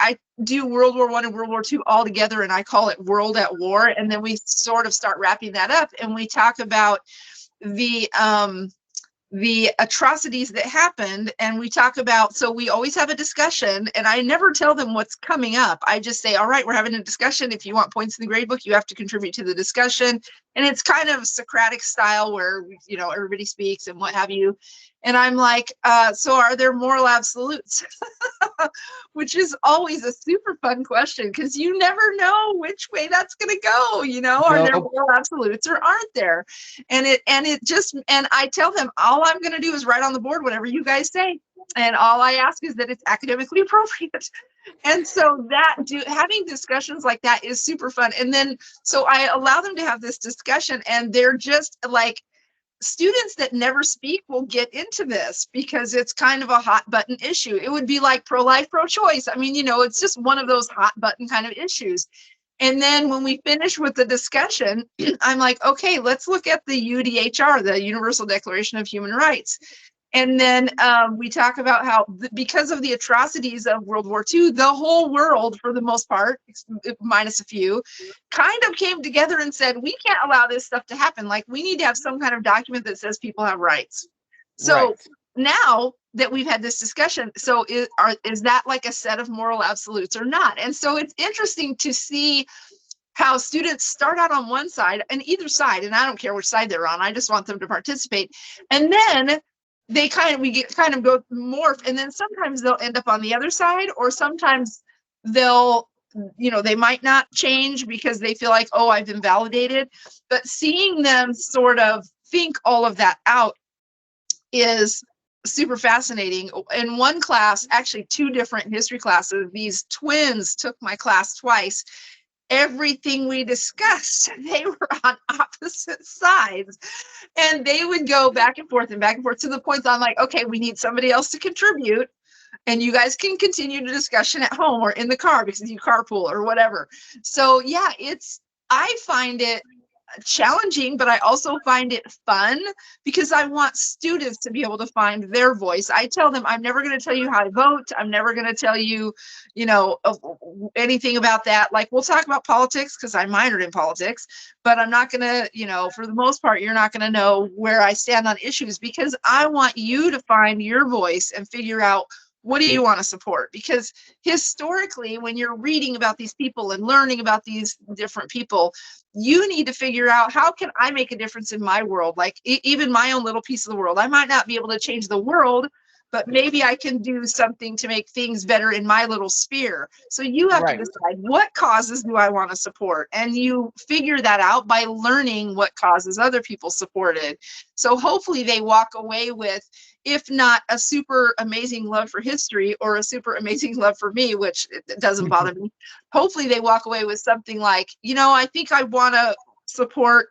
do World War I and World War II all together, and I call it World at War. And then we sort of start wrapping that up, and we talk about the the atrocities that happened, and we talk about, so we always have a discussion, and I never tell them what's coming up. I just say, all right, we're having a discussion. If you want points in the grade book, you have to contribute to the discussion. And it's kind of Socratic style where, everybody speaks and what have you. And I'm like, so are there moral absolutes? Which is always a super fun question, because you never know which way that's going to go. Are there Nope. moral absolutes or aren't there? And I tell them, all I'm going to do is write on the board whatever you guys say. And all I ask is that it's academically appropriate. And so having discussions like that is super fun. And then, so I allow them to have this discussion, and they're just like, students that never speak will get into this because it's kind of a hot button issue. It would be like pro-life, pro-choice. I mean, it's just one of those hot button kind of issues. And then when we finish with the discussion, I'm like, okay, let's look at the UDHR, the Universal Declaration of Human Rights. And then we talk about how, because of the atrocities of World War II, the whole world, for the most part, minus a few, kind of came together and said, we can't allow this stuff to happen. Like, we need to have some kind of document that says people have rights. So Right. now that we've had this discussion, so is that like a set of moral absolutes or not? And so it's interesting to see how students start out on one side, and either side, and I don't care which side they're on, I just want them to participate. And then we kind of go morph, and then sometimes they'll end up on the other side, or sometimes they'll, they might not change because they feel like, oh, I've been validated. But seeing them sort of think all of that out is super fascinating. In one class, actually two different history classes, these twins took my class twice. Everything we discussed, they were on opposite sides, and they would go back and forth to the point that I'm like, okay, we need somebody else to contribute, and you guys can continue the discussion at home or in the car because you carpool or whatever. So yeah, I find it challenging, but I also find it fun because I want students to be able to find their voice. I tell them, I'm never going to tell you how to vote. I'm never going to tell you, anything about that. Like, we'll talk about politics because I minored in politics, but I'm not going to, for the most part, you're not going to know where I stand on issues, because I want you to find your voice and figure out, what do you want to support? Because historically, when you're reading about these people and learning about these different people, you need to figure out, how can I make a difference in my world? Like, even my own little piece of the world. I might not be able to change the world, but maybe I can do something to make things better in my little sphere. So you have to Right. decide, what causes do I want to support? And you figure that out by learning what causes other people supported. So hopefully they walk away with, if not a super amazing love for history or a super amazing love for me, which it doesn't bother me, hopefully they walk away with something like, I think I want to support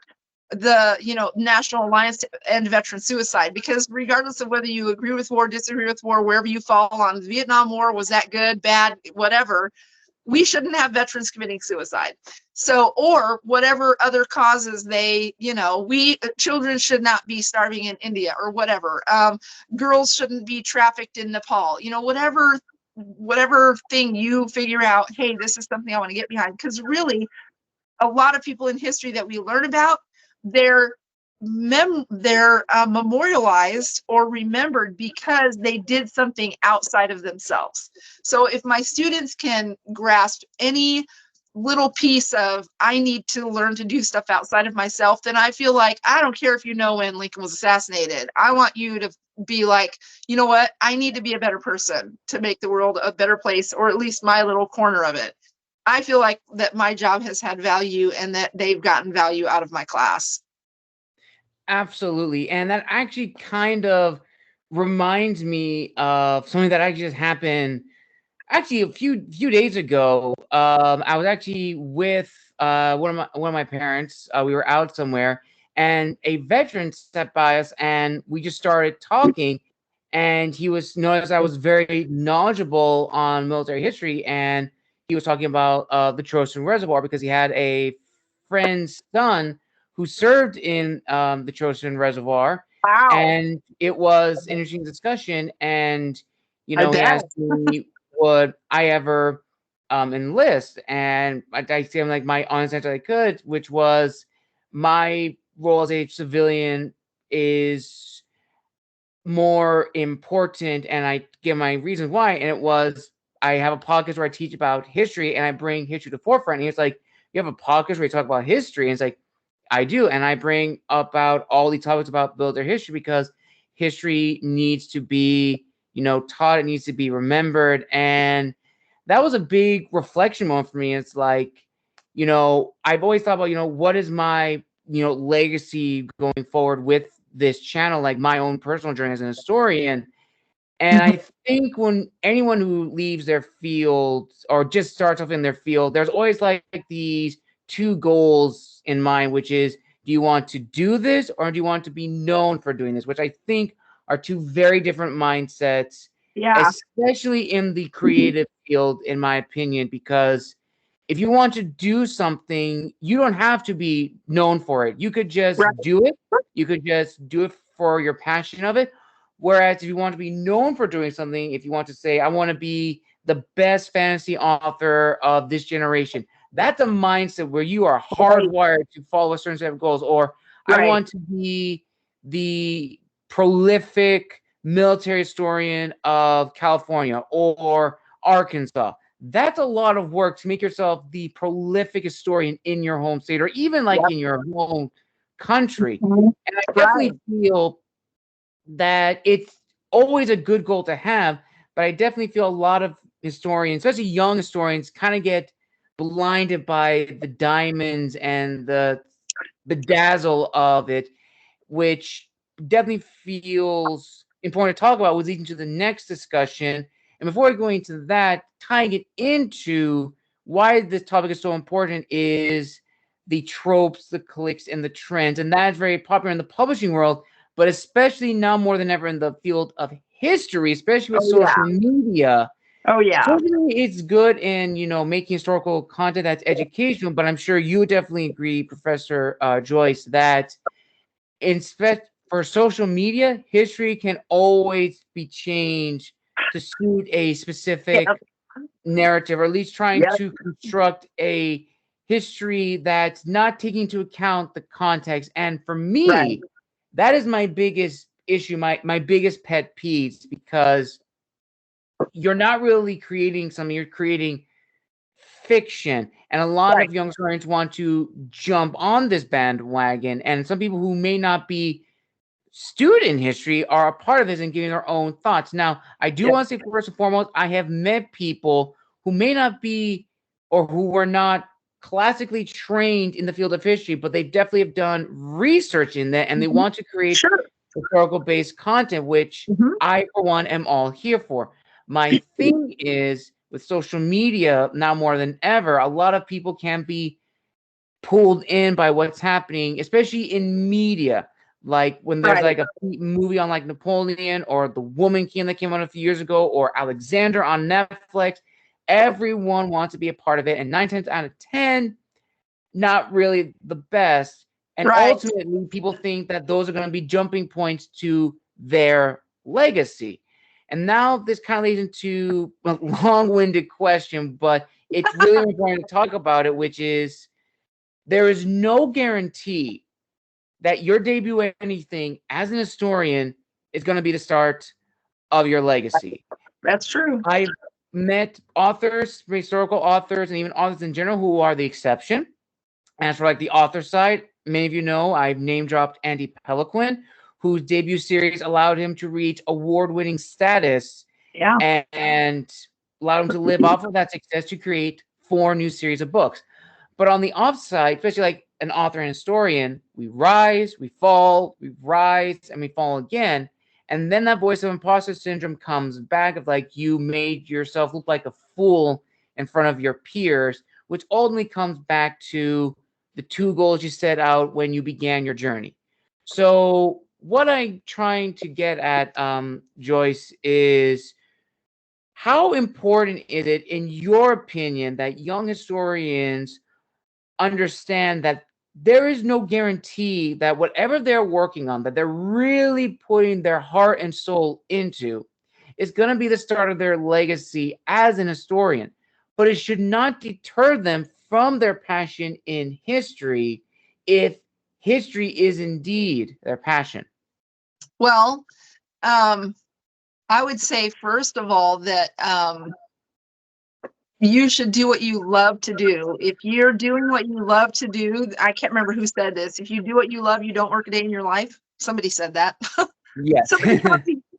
the National Alliance to End Veteran Suicide, because regardless of whether you agree with war, disagree with war, wherever you fall on the Vietnam War, was that good, bad, whatever, we shouldn't have veterans committing suicide. So, or whatever other causes children should not be starving in India or whatever. Girls shouldn't be trafficked in Nepal. Whatever thing you figure out, hey, this is something I want to get behind. Because really, a lot of people in history that we learn about, they're memorialized or remembered because they did something outside of themselves. So if my students can grasp any little piece of, I need to learn to do stuff outside of myself, then I feel like, I don't care if you know when Lincoln was assassinated. I want you to be like, you know what? I need to be a better person to make the world a better place, or at least my little corner of it. I feel like that my job has had value and that they've gotten value out of my class. Absolutely. And that actually kind of reminds me of something that actually just happened actually a few days ago. I was actually with one of my parents. We were out somewhere, and a veteran stepped by us, and we just started talking. And he was noticed I was very knowledgeable on military history, and he was talking about the Trojan Reservoir because he had a friend's son who served in the Trojan Reservoir, Wow. and it was an interesting discussion. And I he bet. asked me, would I ever enlist? And I gave him like my honest answer I could, which was, my role as a civilian is more important, and I give my reasons why. And it was, I have a podcast where I teach about history and I bring history to the forefront. And it's like, you have a podcast where you talk about history. And it's like, I do. And I bring about all these topics about builder history because history needs to be, taught. It needs to be remembered. And that was a big reflection moment for me. It's like, I've always thought about, what is my, legacy going forward with this channel, like my own personal journey as an historian. And I think when anyone who leaves their field or just starts off in their field, there's always like these two goals in mind, which is, do you want to do this or do you want to be known for doing this? Which I think are two very different mindsets, Yeah. especially in the creative field, in my opinion, because if you want to do something, you don't have to be known for it. You could Right. just do it. You could just do it for your passion of it. Whereas if you want to be known for doing something, if you want to say, I want to be the best fantasy author of this generation, that's a mindset where you are Right. hardwired to follow a certain set of goals. Or I Right. want to be the prolific military historian of California or Arkansas. That's a lot of work to make yourself the prolific historian in your home state or even like Yep. in your home country. Mhm. And I Right. definitely feel that it's always a good goal to have, but I definitely feel a lot of historians, especially young historians, kind of get blinded by the diamonds and the dazzle of it, which definitely feels important to talk about, was leading to the next discussion. And before going into that, tying it into why this topic is so important is the tropes, the clicks, and the trends. And that's very popular in the publishing world, but especially now more than ever in the field of history, especially with Oh yeah. social media. Oh yeah. Social media is good in, making historical content that's educational, but I'm sure you would definitely agree, Professor Joyce, that for social media, history can always be changed to suit a Yep. specific narrative, or at least trying Yep. to construct a history that's not taking into account the context. And for Right. me, that is my biggest issue, my biggest pet peeves, because you're not really creating something, you're creating fiction. And a lot Right. of young historians want to jump on this bandwagon. And some people who may not be student history are a part of this and giving their own thoughts. Now, I do Yep. want to say first and foremost, I have met people who may not be or who were not classically trained in the field of history, but they definitely have done research in that and they Mhm. want to create Sure. historical based content, which Mhm. I, for one, am all here for. My thing is with social media now more than ever, a lot of people can be pulled in by what's happening, especially in media. Like when there's Right. like a movie on like Napoleon or The Woman King that came out a few years ago or Alexander on Netflix, everyone wants to be a part of it. And 9 times out of 10, not really the best. And Right. ultimately, people think that those are going to be jumping points to their legacy. And now this kind of leads into a long winded question, but it's really important to talk about it, which is there is no guarantee that your debut at anything as an historian is going to be the start of your legacy. That's true. I've met authors, historical authors, and even authors in general who are the exception. As for like the author side, many of you know I've name dropped Andy Peliquin, whose debut series allowed him to reach award-winning status Yeah. and allowed him to live off of that success to create 4 new series of books. But on the offside, especially like an author and historian, we rise, we fall, we rise, and we fall again. And then that voice of imposter syndrome comes back of like you made yourself look like a fool in front of your peers, which ultimately comes back to the 2 goals you set out when you began your journey. So what I'm trying to get at, Joyce, is how important is it, in your opinion, that young historians understand that there is no guarantee that whatever they're working on, that they're really putting their heart and soul into, is going to be the start of their legacy as an historian. But it should not deter them from their passion in history if history is indeed their passion. Well, um, I would say, first of all, that you should do what you love to do. If you're doing what you love to do, I can't remember who said this. If you do what you love, you don't work a day in your life. Somebody said that. Yes.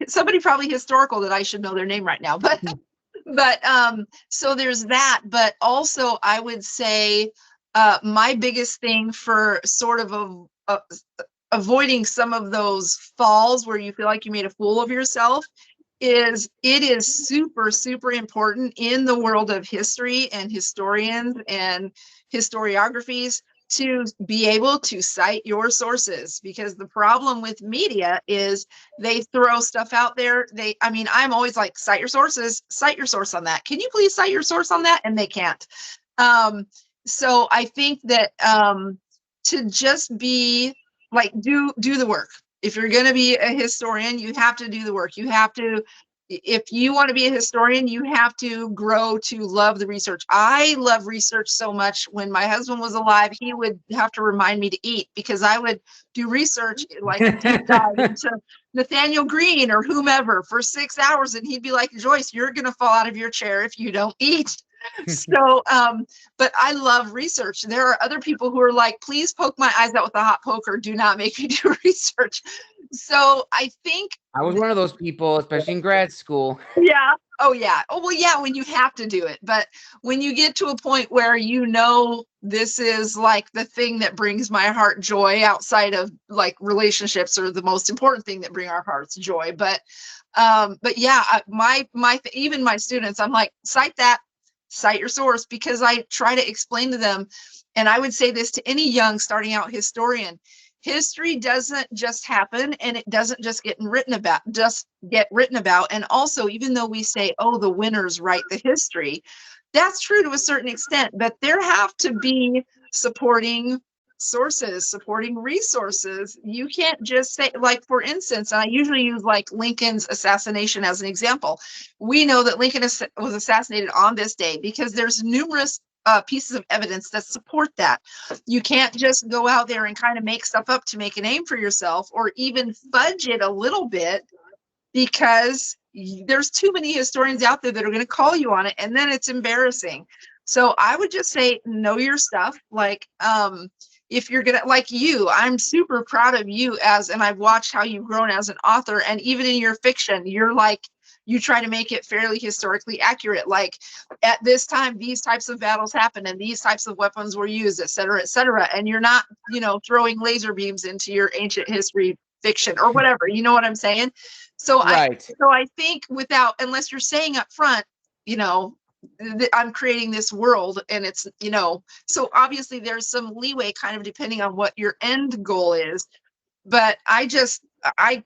somebody probably historical that I should know their name right now. But so there's that. But also, I would say my biggest thing for sort of avoiding some of those falls where you feel like you made a fool of yourself is it is super, super important in the world of history and historians and historiographies to be able to cite your sources, because the problem with media is they throw stuff out there. I mean, I'm always like, cite your sources, cite your source on that. Can you please cite your source on that? And they can't. Um, so I think that to just be like, do the work. If you're going to be a historian, you have to do the work. You have to, if you want to be a historian, you have to grow to love the research. I love research so much. When my husband was alive, he would have to remind me to eat, because I would do research, like a deep dive into Nathaniel Green or whomever for 6 hours. And he'd be like, Joyce, you're going to fall out of your chair if you don't eat. So, but I love research. There are other people who are like, please poke my eyes out with a hot poker. Do not make me do research. So I think, I was one of those people, especially in grad school. yeah. Oh, yeah. Oh, well, yeah, when you have to do it. But when you get to a point where you know this is like the thing that brings my heart joy outside of like relationships are the most important thing that bring our hearts joy. But yeah, even my students, I'm like, cite that, cite your source, because I try to explain to them, and I would say this to any young starting out historian: history doesn't just happen, and it doesn't just get written about. And also, even though we say, oh, the winners write the history, that's true to a certain extent, but there have to be supporting sources, supporting resources. You can't just say, like, for instance, and I usually use like Lincoln's assassination as an example. We know that Lincoln was assassinated on this day because there's numerous pieces of evidence that support that. You can't just go out there and kind of make stuff up to make a name for yourself, or even fudge it a little bit, because there's too many historians out there that are going to call you on it, and then it's embarrassing. So I would just say, know your stuff. Like, if you're gonna, like you, I'm super proud of you and I've watched how you've grown as an author, and even in your fiction, you're like, you try to make it fairly historically accurate. Like, at this time, these types of battles happened and these types of weapons were used, et cetera, et cetera. And you're not, throwing laser beams into your ancient history fiction or whatever. You know what I'm saying? So Right. I think, unless you're saying up front, you know, I'm creating this world, and it's, so obviously there's some leeway kind of depending on what your end goal is. But I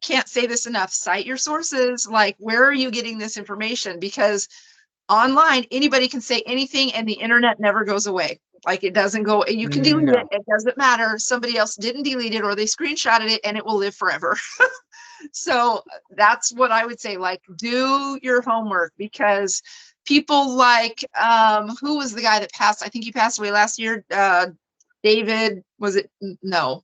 can't say this enough. Cite your sources. Like, where are you getting this information? Because online, anybody can say anything, and the internet never goes away. Like, it doesn't go, you can delete it. No. It doesn't matter. Somebody else didn't delete it, or they screenshotted it, and it will live forever. So that's what I would say. Like, do your homework, because people like, who was the guy that passed? I think he passed away last year. David, was it? No.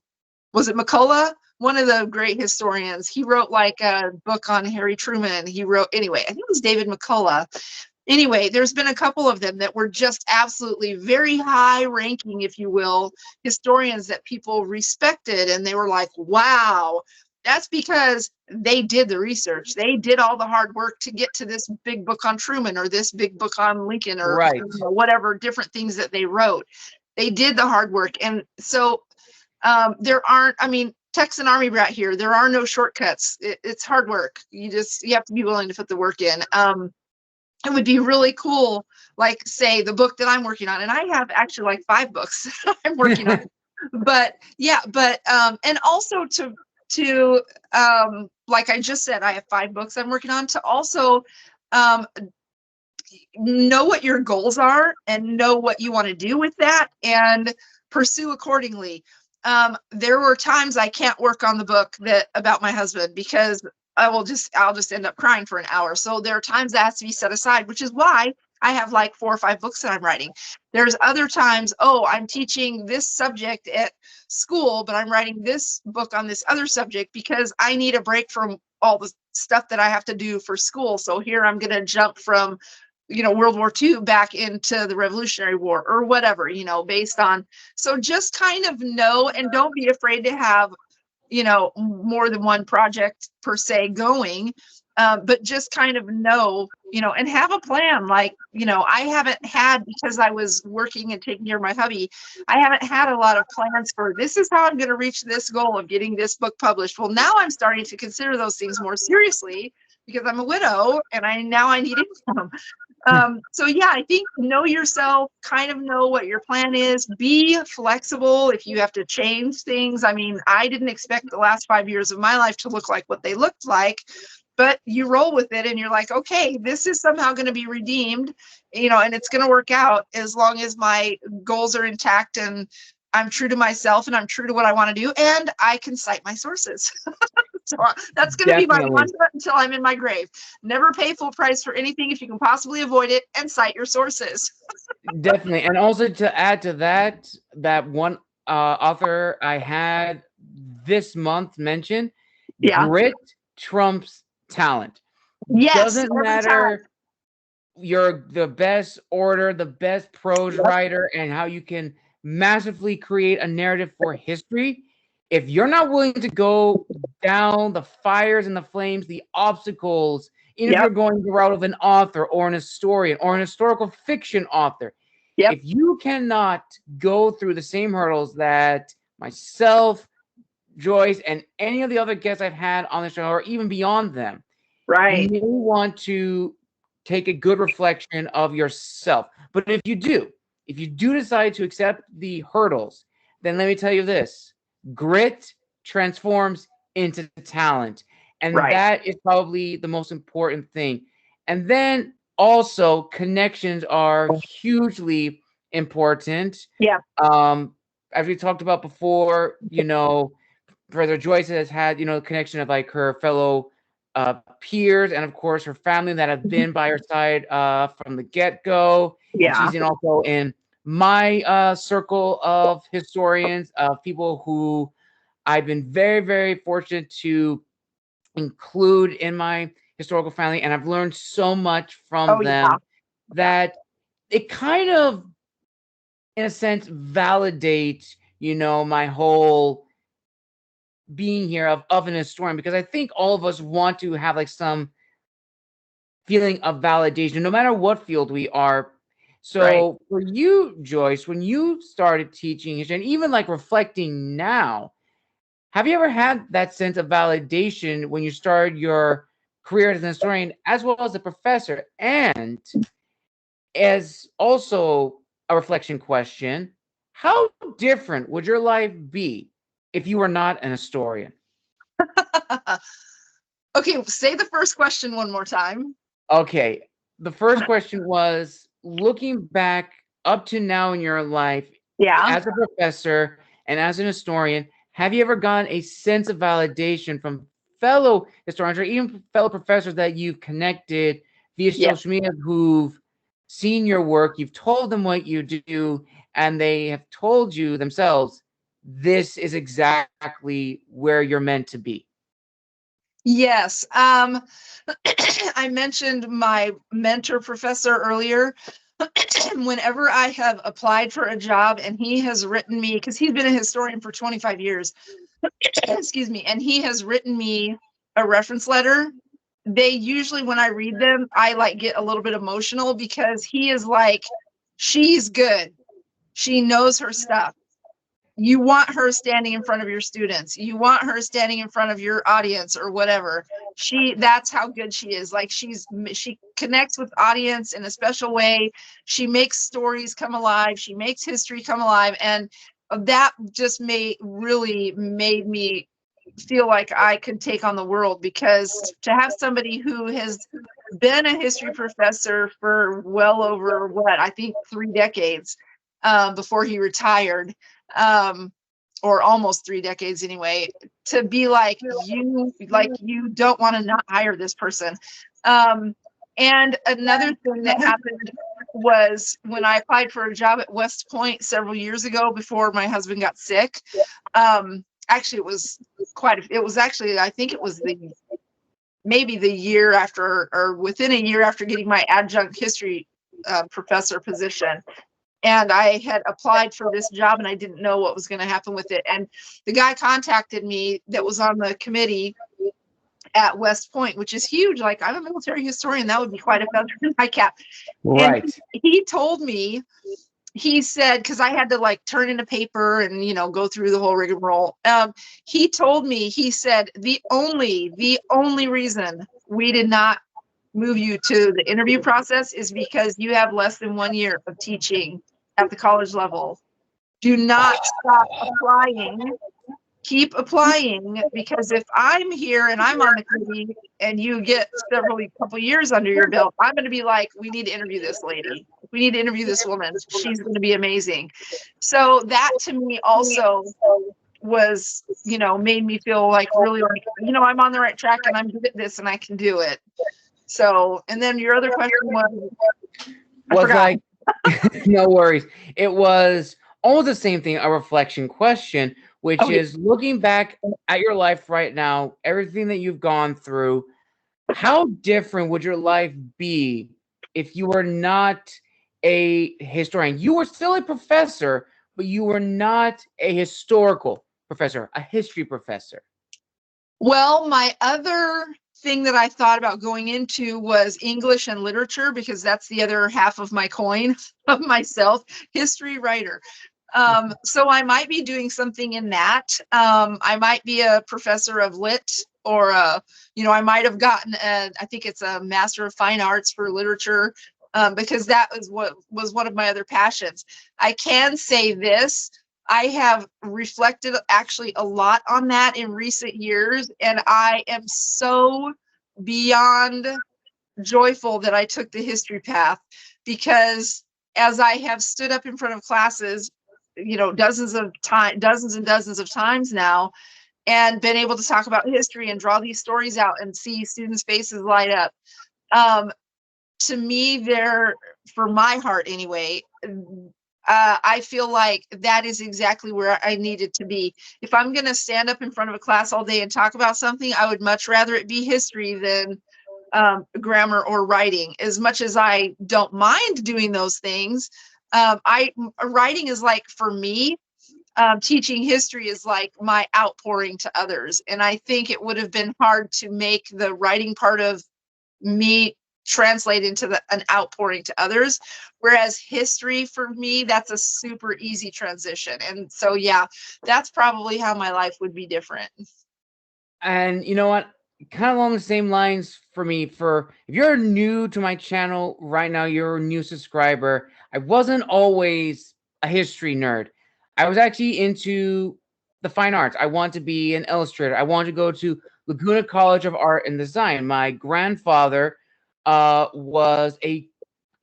Was it McCullough? One of the great historians. He wrote like a book on Harry Truman. Anyway, I think it was David McCullough. Anyway, there's been a couple of them that were just absolutely very high ranking, if you will, historians that people respected. And they were like, wow, that's because they did the research. They did all the hard work to get to this big book on Truman, or this big book on Lincoln, or Right. whatever different things that they wrote. They did the hard work. And so there aren't, I mean, Texan Army brat here, there are no shortcuts. It's hard work. You have to be willing to put the work in. It would be really cool, like, say, the book that I'm working on, and I have actually like 5 books I'm working on. But yeah, and also to like I just said, I have 5 books I'm working on. To also um know what your goals are and know what you want to do with that, and pursue accordingly. There were times I can't work on the book about my husband, because I'll just end up crying for an hour. So there are times that has to be set aside, which is why I have like 4 or 5 books that I'm writing. There's other times, I'm teaching this subject at school, but I'm writing this book on this other subject, because I need a break from all the stuff that I have to do for school. So here I'm going to jump from, World War II back into the Revolutionary War or whatever, based on. So just kind of know, and don't be afraid to have, more than one project per se going, but just kind of know, and have a plan. Like, I haven't had, because I was working and taking care of my hubby, I haven't had a lot of plans for this is how I'm going to reach this goal of getting this book published. Well, now I'm starting to consider those things more seriously because I'm a widow and I need income. So yeah, I think know yourself, kind of know what your plan is, be flexible if you have to change things. I mean, I didn't expect the last 5 years of my life to look like what they looked like, but you roll with it and you're like, okay, this is somehow going to be redeemed, and it's going to work out as long as my goals are intact and I'm true to myself and I'm true to what I want to do and I can cite my sources. So that's going to be my Definitely. mantra until I'm in my grave. Never pay full price for anything if you can possibly avoid it, and cite your sources. Definitely. And also to add to that, that one author I had this month mentioned, Yeah. grit trumps talent. Yes. Doesn't Every time. matter you're the best orator, the best prose Yep. writer, and how you can massively create a narrative for history. If you're not willing to go down the fires and the flames, the obstacles, even if you're Yep. going the route of an author or an historian or an historical fiction author, Yep. if you cannot go through the same hurdles that myself, Joyce, and any of the other guests I've had on the show, or even beyond them, you Right. may want to take a good reflection of yourself. But if you do decide to accept the hurdles, then let me tell you this: grit transforms into talent. And Right. that is probably the most important thing. And then also, connections are hugely important. Yep. As we talked about before, Brother Joyce has had, connection of like her fellow peers and of course her family that have been by her side from the get-go. And Yeah. she's also in my circle of historians, people who I've been very, very fortunate to include in my historical family. And I've learned so much Oh from yeah. them that it kind of, in a sense, validates, my whole being here of an historian, because I think all of us want to have like some feeling of validation, no matter what field we are. Right. So for you, Joyce, when you started teaching history and even like reflecting now, have you ever had that sense of validation when you started your career as an historian as well as a professor? And as also a reflection question, how different would your life be if you were not an historian? Okay. Say the first question one more time. Okay. The first question was, looking back up to now in your life Yeah. as a professor and as an historian, have you ever gotten a sense of validation from fellow historians or even fellow professors that you've connected via Yeah. social media who've seen your work, you've told them what you do, and they have told you themselves, this is exactly where you're meant to be? Yes. I mentioned my mentor professor earlier. Whenever I have applied for a job and he has written me, because he's been a historian for 25 years, excuse me, and he has written me a reference letter, they usually, when I read them, I like get a little bit emotional because he is like, she's good. She knows her stuff. You want her standing in front of your students. You want her standing in front of your audience or whatever. That's how good she is. Like she connects with audience in a special way. She makes stories come alive. She makes history come alive. And that just really made me feel like I could take on the world, because to have somebody who has been a history professor for well over what I think 3 decades, before he retired, um, or almost 3 decades anyway, to be like you don't want to not hire this person. And another thing that happened was when I applied for a job at West Point several years ago before my husband got sick. Actually, it was actually, I think it was maybe the year after, or within a year after getting my adjunct history professor position. And I had applied for this job and I didn't know what was going to happen with it. And the guy contacted me that was on the committee at West Point, which is huge. Like, I'm a military historian. That would be quite a feather in my cap. And Right. he told me, he said, because I had to like turn in a paper and, you know, go through the whole rigmarole. He told me, he said, the only reason we did not move you to the interview process is because you have less than 1 year of teaching at the college level. Do not stop applying. Keep applying, because if I'm here and I'm on the committee and you get couple years under your belt, I'm going to be like, we need to interview this lady. We need to interview this woman. She's going to be amazing. So that to me also was, you know, made me feel like really like, you know, I'm on the right track and I'm good at this and I can do it. So, and then your other question was, I Was forgot. like, no worries. It was almost the same thing, a reflection question, which Okay. is looking back at your life right now, everything that you've gone through, how different would your life be if you were not a historian? You were still a professor, but you were not a historical professor, a history professor. Well, my other thing that I thought about going into was English and literature, because that's the other half of my coin of myself, history writer. So I might be doing something in that. I might be a professor of lit, or you know, I might have gotten I think it's a Master of Fine Arts for literature, because that was what was one of my other passions. I can say this. I have reflected actually a lot on that in recent years, and I am so beyond joyful that I took the history path, because as I have stood up in front of classes, you know, dozens and dozens of times now, and been able to talk about history and draw these stories out and see students' faces light up. To me, there, for my heart anyway, I feel like that is exactly where I needed to be. If I'm going to stand up in front of a class all day and talk about something, I would much rather it be history than grammar or writing. As much as I don't mind doing those things, writing is like, for me, teaching history is like my outpouring to others. And I think it would have been hard to make the writing part of me translate into an outpouring to others. Whereas history, for me, that's a super easy transition. And so, yeah, that's probably how my life would be different. And you know what? Kind of along the same lines for me. For if you're new to my channel right now, you're a new subscriber. I wasn't always a history nerd. I was actually into the fine arts. I wanted to be an illustrator. I wanted to go to Laguna College of Art and Design. My grandfather was a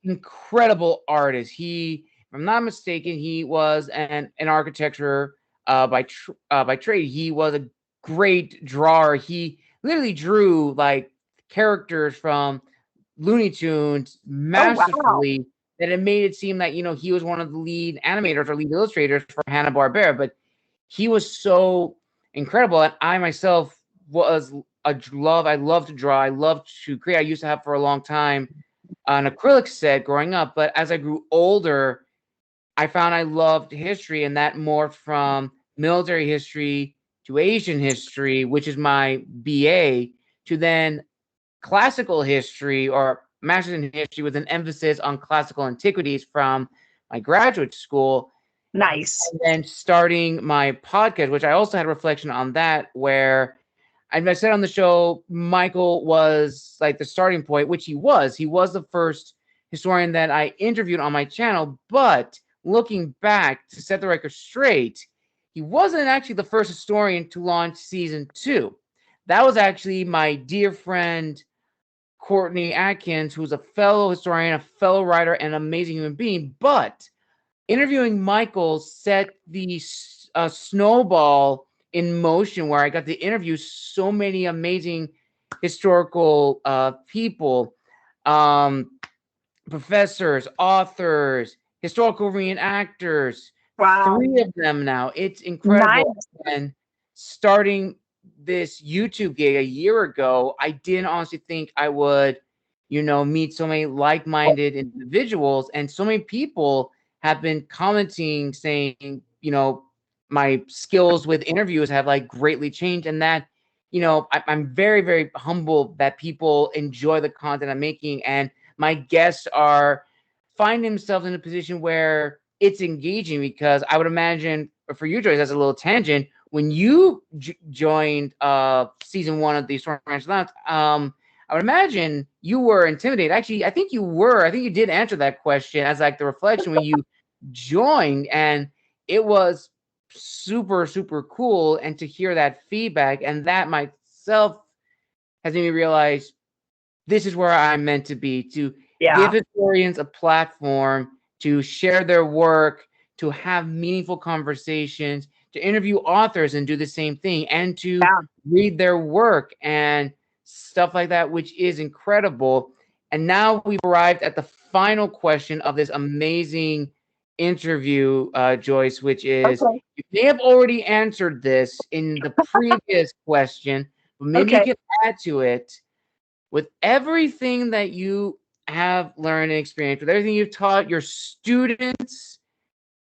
incredible artist. If I'm not mistaken, he was an architecture by trade. He was a great drawer. He literally drew like characters from Looney Tunes Oh, wow. masterfully, that it made it seem that, you know, he was one of the lead animators or lead illustrators for Hanna-Barbera. But he was so incredible, and I myself was I love to draw. I love to create. I used to have for a long time an acrylic set growing up, but as I grew older, I found I loved history, and that morphed from military history to Asian history, which is my BA, to then classical history or master's in history with an emphasis on classical antiquities from my graduate school. Nice. And then starting my podcast, which I also had a reflection on that, where I said on the show, Michael was like the starting point, which he was. He was the first historian that I interviewed on my channel. But looking back to set the record straight, he wasn't actually the first historian to launch season 2. That was actually my dear friend Courtney Atkins, who's a fellow historian, a fellow writer, and an amazing human being. But interviewing Michael set the snowball in motion, where I got to interview so many amazing historical people, um, professors, authors, historical reenactors, Wow. 3 of them now. It's incredible. Nice. And starting this YouTube gig a year ago, I didn't honestly think I would, meet so many like-minded individuals, and so many people have been commenting saying, my skills with interviews have like greatly changed, and that, I'm very, very humble that people enjoy the content I'm making, and my guests are finding themselves in a position where it's engaging. Because I would imagine for you, Joyce, as a little tangent, when you joined season 1 of the Storm Ranch Lounge, I would imagine you were intimidated. Actually, I think you were. I think you did answer that question as like the reflection when you joined, and it was super, super cool. And to hear that feedback, and that myself has made me realize this is where I'm meant to be, to give Yeah. historians a platform to share their work, to have meaningful conversations, to interview authors and do the same thing, and to Yeah. read their work and stuff like that, which is incredible. And now we've arrived at the final question of this amazing interview, Joyce, which is, Okay. you may have already answered this in the previous question, but maybe you Okay. can add to it. With everything that you have learned and experienced, with everything you've taught your students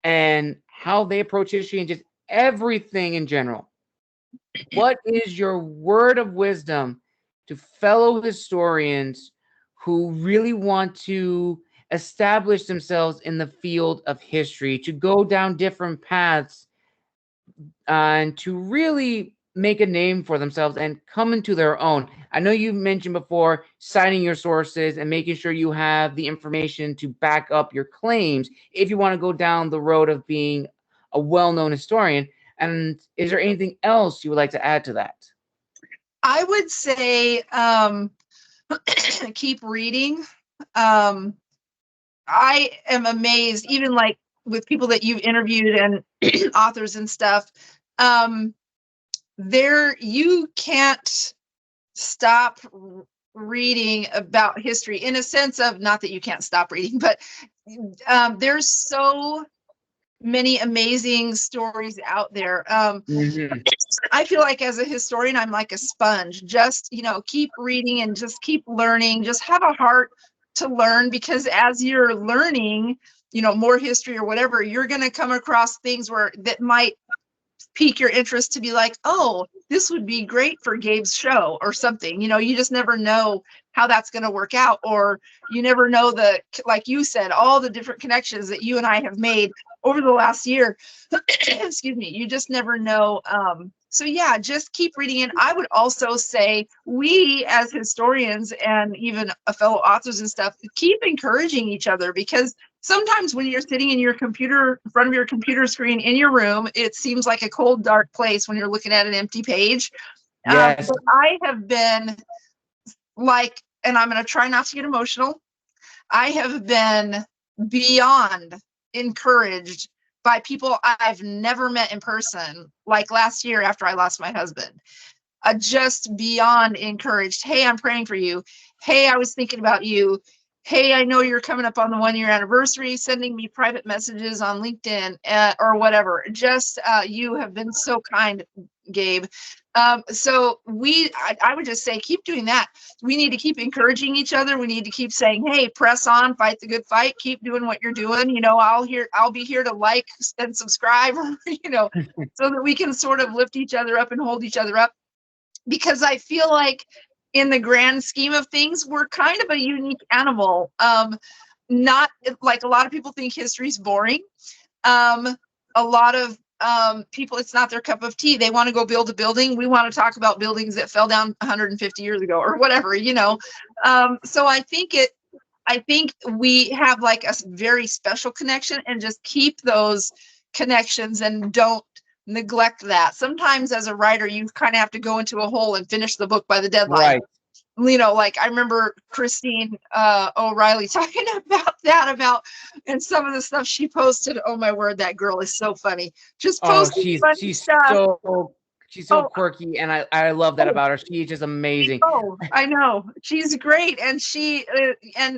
and how they approach history and just everything in general, what is your word of wisdom to fellow historians who really want to establish themselves in the field of history, to go down different paths, and to really make a name for themselves and come into their own? I know you mentioned before citing your sources and making sure you have the information to back up your claims if you want to go down the road of being a well-known historian. And is there anything else you would like to add to that? I would say keep reading. Um, I am amazed, even like with people that you've interviewed and authors and stuff. Um, there, you can't stop reading about history, in a sense of, not that you can't stop reading, but there's so many amazing stories out there. Mhm. I feel like as a historian, I'm like a sponge. Just, keep reading and just keep learning. Just have a heart to learn, because as you're learning, more history or whatever, you're going to come across things that might pique your interest, to be like, oh, this would be great for Gabe's show or something. You just never know how that's going to work out, or you never know like you said, all the different connections that you and I have made over the last year. Excuse me. You just never know. So yeah, just keep reading. And I would also say, we as historians and even fellow authors and stuff, keep encouraging each other, because sometimes when you're sitting in front of your computer screen in your room, it seems like a cold, dark place when you're looking at an empty page. Yes. But I have been like, and I'm going to try not to get emotional, I have been beyond encouraged by people I've never met in person, like last year after I lost my husband. Just beyond encouraged. Hey, I'm praying for you. Hey, I was thinking about you. Hey, I know you're coming up on the 1-year anniversary, sending me private messages on LinkedIn or whatever. Just you have been so kind, Gabe. So I would just say, keep doing that. We need to keep encouraging each other. We need to keep saying, hey, press on, fight the good fight, keep doing what you're doing. I'll be here to like and subscribe, so that we can sort of lift each other up and hold each other up. Because I feel like in the grand scheme of things, we're kind of a unique animal. Not like, a lot of people think history's boring. A lot of people, it's not their cup of tea. They want to go build a building. We want to talk about buildings that fell down 150 years ago or whatever. So I think we have like a very special connection, and just keep those connections and don't neglect that. Sometimes as a writer, you kind of have to go into a hole and finish the book by the deadline. Right. Like I remember Christine O'Reilly talking and some of the stuff she posted. Oh my word, that girl is so funny. Just Oh, posting she's funny she's stuff. so She's so Oh, quirky, and I love that oh, about her. She's just amazing. I know. She's great. And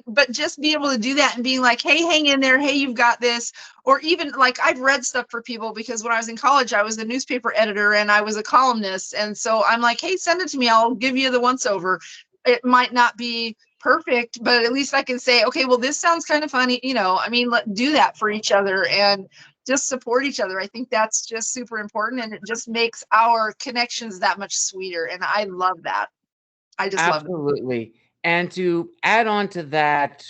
but just be able to do that and being like, hey, hang in there. Hey, you've got this. Or even like I've read stuff for people because when I was in college, I was a newspaper editor and I was a columnist. And so I'm like, hey, send it to me. I'll give you the once over. It might not be perfect, but at least I can say, okay, well, this sounds kind of funny. I mean, let do that for each other and just support each other. I think that's just super important. And it just makes our connections that much sweeter. And I love that. I just love it. Absolutely. And to add on to that,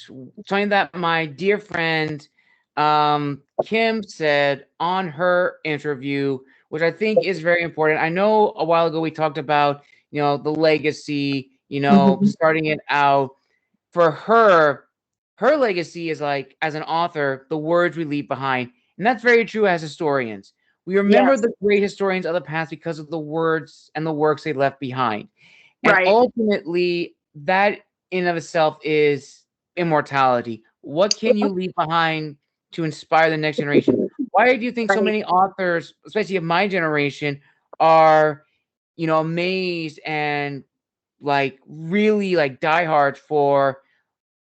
something that my dear friend Kim said on her interview, which I think is very important. I know a while ago we talked about, the legacy, Mhm. starting it out. For her, her legacy is like, as an author, the words we leave behind. And that's very true as historians. We remember Yes, the great historians of the past because of the words and the works they left behind. And right, ultimately, that in of itself is immortality. What can you leave behind to inspire the next generation? Why do you think so right. many authors, especially of my generation, are, amazed and like really like diehards for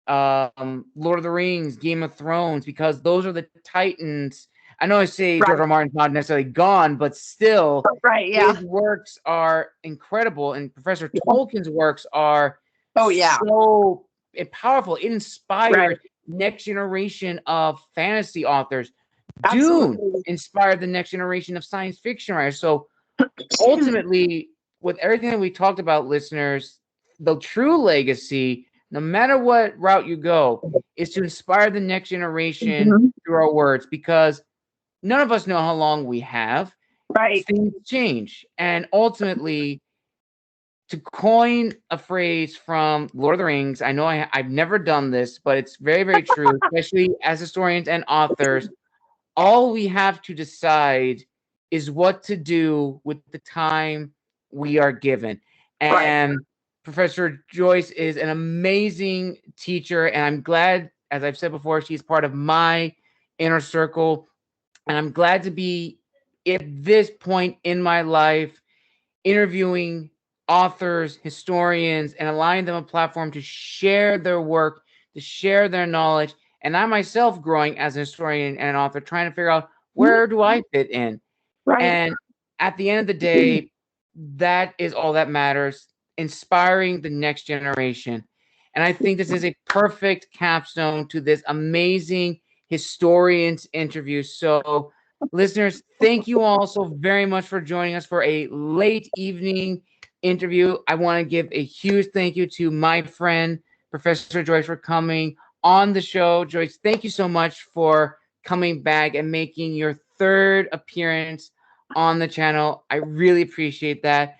Lord of the Rings, Game of Thrones, because those are the titans. I know I say George Right, R. R. Martin's not necessarily gone, but still, right, yeah. his works are incredible, and Professor Yeah. Tolkien's works are Oh, yeah, so powerful. It right. inspired next generation of fantasy authors. Dune Absolutely. inspired the next generation of science fiction writers. So ultimately, with everything that we talked about, listeners, the true legacy, no matter what route you go, is to inspire the next generation Mhm. through our words, because none of us know how long we have. Right, Things change. And ultimately, to coin a phrase from Lord of the Rings, I know I've never done this, but it's very, very true, especially as historians and authors. All we have to decide is what to do with the time we are given. right. And Professor Joyce is an amazing teacher, and I'm glad, as I've said before, she's part of my inner circle. And I'm glad to be at this point in my life interviewing authors, historians, and allowing them a platform to share their work, to share their knowledge. And I myself growing as a historian and an author, trying to figure out Mhm. where do I fit in. Right. And at the end of the day, that is all that matters, inspiring the next generation. And I think this is a perfect capstone to this amazing historians interview. So, listeners, thank you all so very much for joining us for a late evening interview. I want to give a huge thank you to my friend, Professor Joyce, for coming on the show. Joyce, thank you so much for coming back and making your third appearance on the channel. I really appreciate that.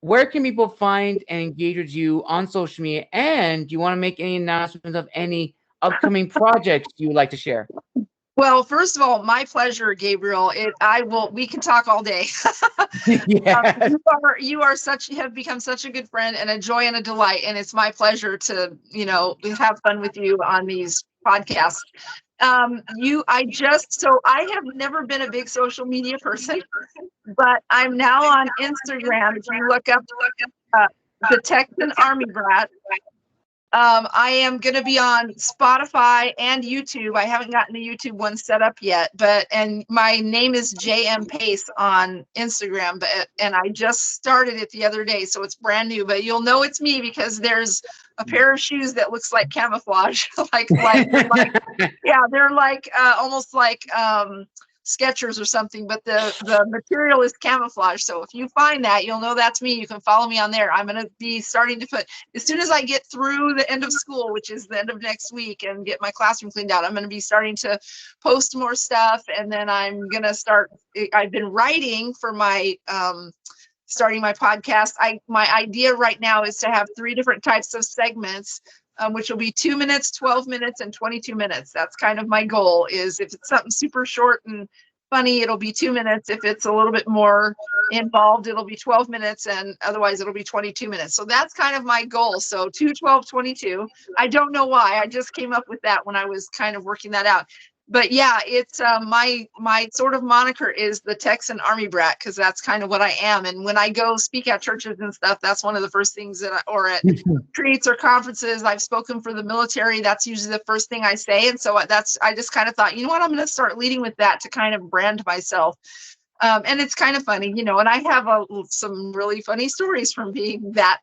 Where can people find and engage with you on social media? And do you want to make any announcements of any upcoming projects you would like to share? Well, first of all, my pleasure, Gabriel. We can talk all day. Yes. You have become such a good friend and a joy and a delight. And it's my pleasure to, have fun with you on these podcasts. I have never been a big social media person, but I'm now on Instagram. If you look up uh, the Texan Army Brat. I am going to be on Spotify and YouTube. I haven't gotten the YouTube one set up yet, and my name is JM Pace on Instagram, and I just started it the other day, so it's brand new. But you'll know it's me because there's a pair of shoes that looks like camouflage, yeah, they're like almost like Skechers or something, but the material is camouflage. So if you find that, you'll know that's me. You can follow me on there. I'm going to be starting to put, as soon as I get through the end of school, which is the end of next week, and get my classroom cleaned out, I'm going to be starting to post more stuff. And then I'm going to start, I've been writing for my, starting my podcast. My idea right now is to have 3 different types of segments, which will be 2 minutes, 12 minutes, and 22 minutes. That's kind of my goal. Is if it's something super short and funny, it'll be 2 minutes. If it's a little bit more involved, it'll be 12 minutes, and otherwise it'll be 22 minutes. So that's kind of my goal. So 2, 12, 22. I don't know why. I just came up with that when I was kind of working that out. but yeah, it's my sort of moniker is the Texan Army brat, because that's kind of what I am. And when I go speak at churches and stuff, that's one of the first things or at retreats or conferences, I've spoken for the military. That's usually the first thing I say. And so I just kind of thought, you know what, I'm going to start leading with that to kind of brand myself. And it's kind of funny, and I have some really funny stories from being that,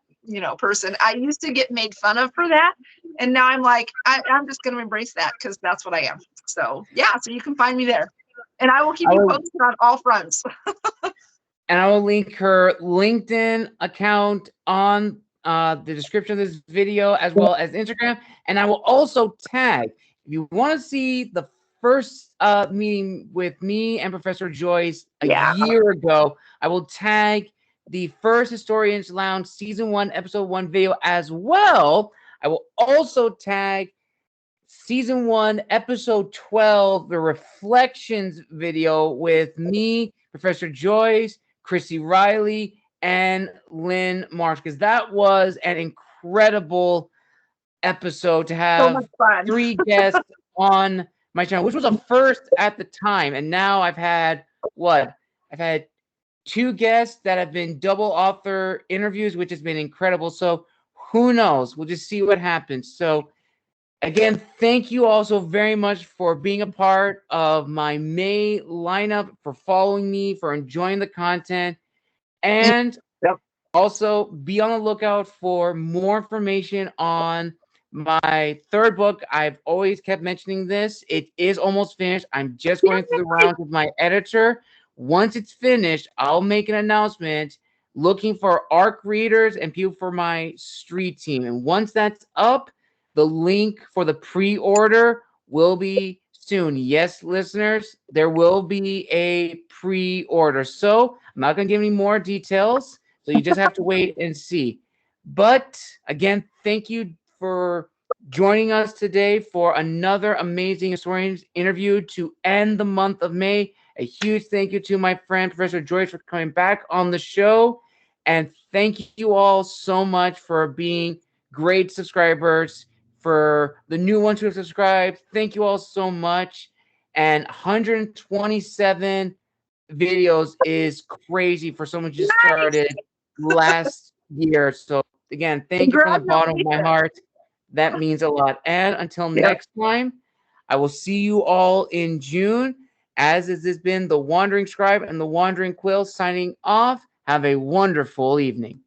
person. I used to get made fun of for that. And now I'm like, I'm just going to embrace that because that's what I am. So, yeah, so you can find me there. And I will keep you posted on all fronts. And I will link her LinkedIn account on the description of this video, as well as Instagram. And I will also tag, if you want to see the first meeting with me and Professor Joyce a year ago, I will tag the first Historians Lounge Season 1, Episode 1 video as well. I will also tag Season 1, Episode 12, the Reflections video with me, Professor Joyce, Chrissy Riley, and Lynn Marsh, because that was an incredible episode to have 3 guests on my channel, which was a first at the time. And now I've had 2 guests that have been double author interviews, which has been incredible. So who knows? We'll just see what happens. So again, thank you all so very much for being a part of my May lineup, for following me, for enjoying the content. And also be on the lookout for more information on my 3rd book. I've always kept mentioning this. It is almost finished. I'm just going through the rounds with my editor. Once it's finished, I'll make an announcement looking for ARC readers and people for my street team. And once that's up, the link for the pre-order will be soon. Yes, listeners, there will be a pre-order. So I'm not going to give any more details. So you just have to wait and see. But again, thank you for joining us today for another amazing historians interview to end the month of May. A huge thank you to my friend, Professor Joyce, for coming back on the show. And thank you all so much for being great subscribers. For the new ones who have subscribed, thank you all so much. And 127 videos is crazy for someone who just started last year. So again, thank you from the bottom of my heart. That means a lot. And until next time, I will see you all in June. As this has been the Wandering Scribe and the Wandering Quill signing off. Have a wonderful evening.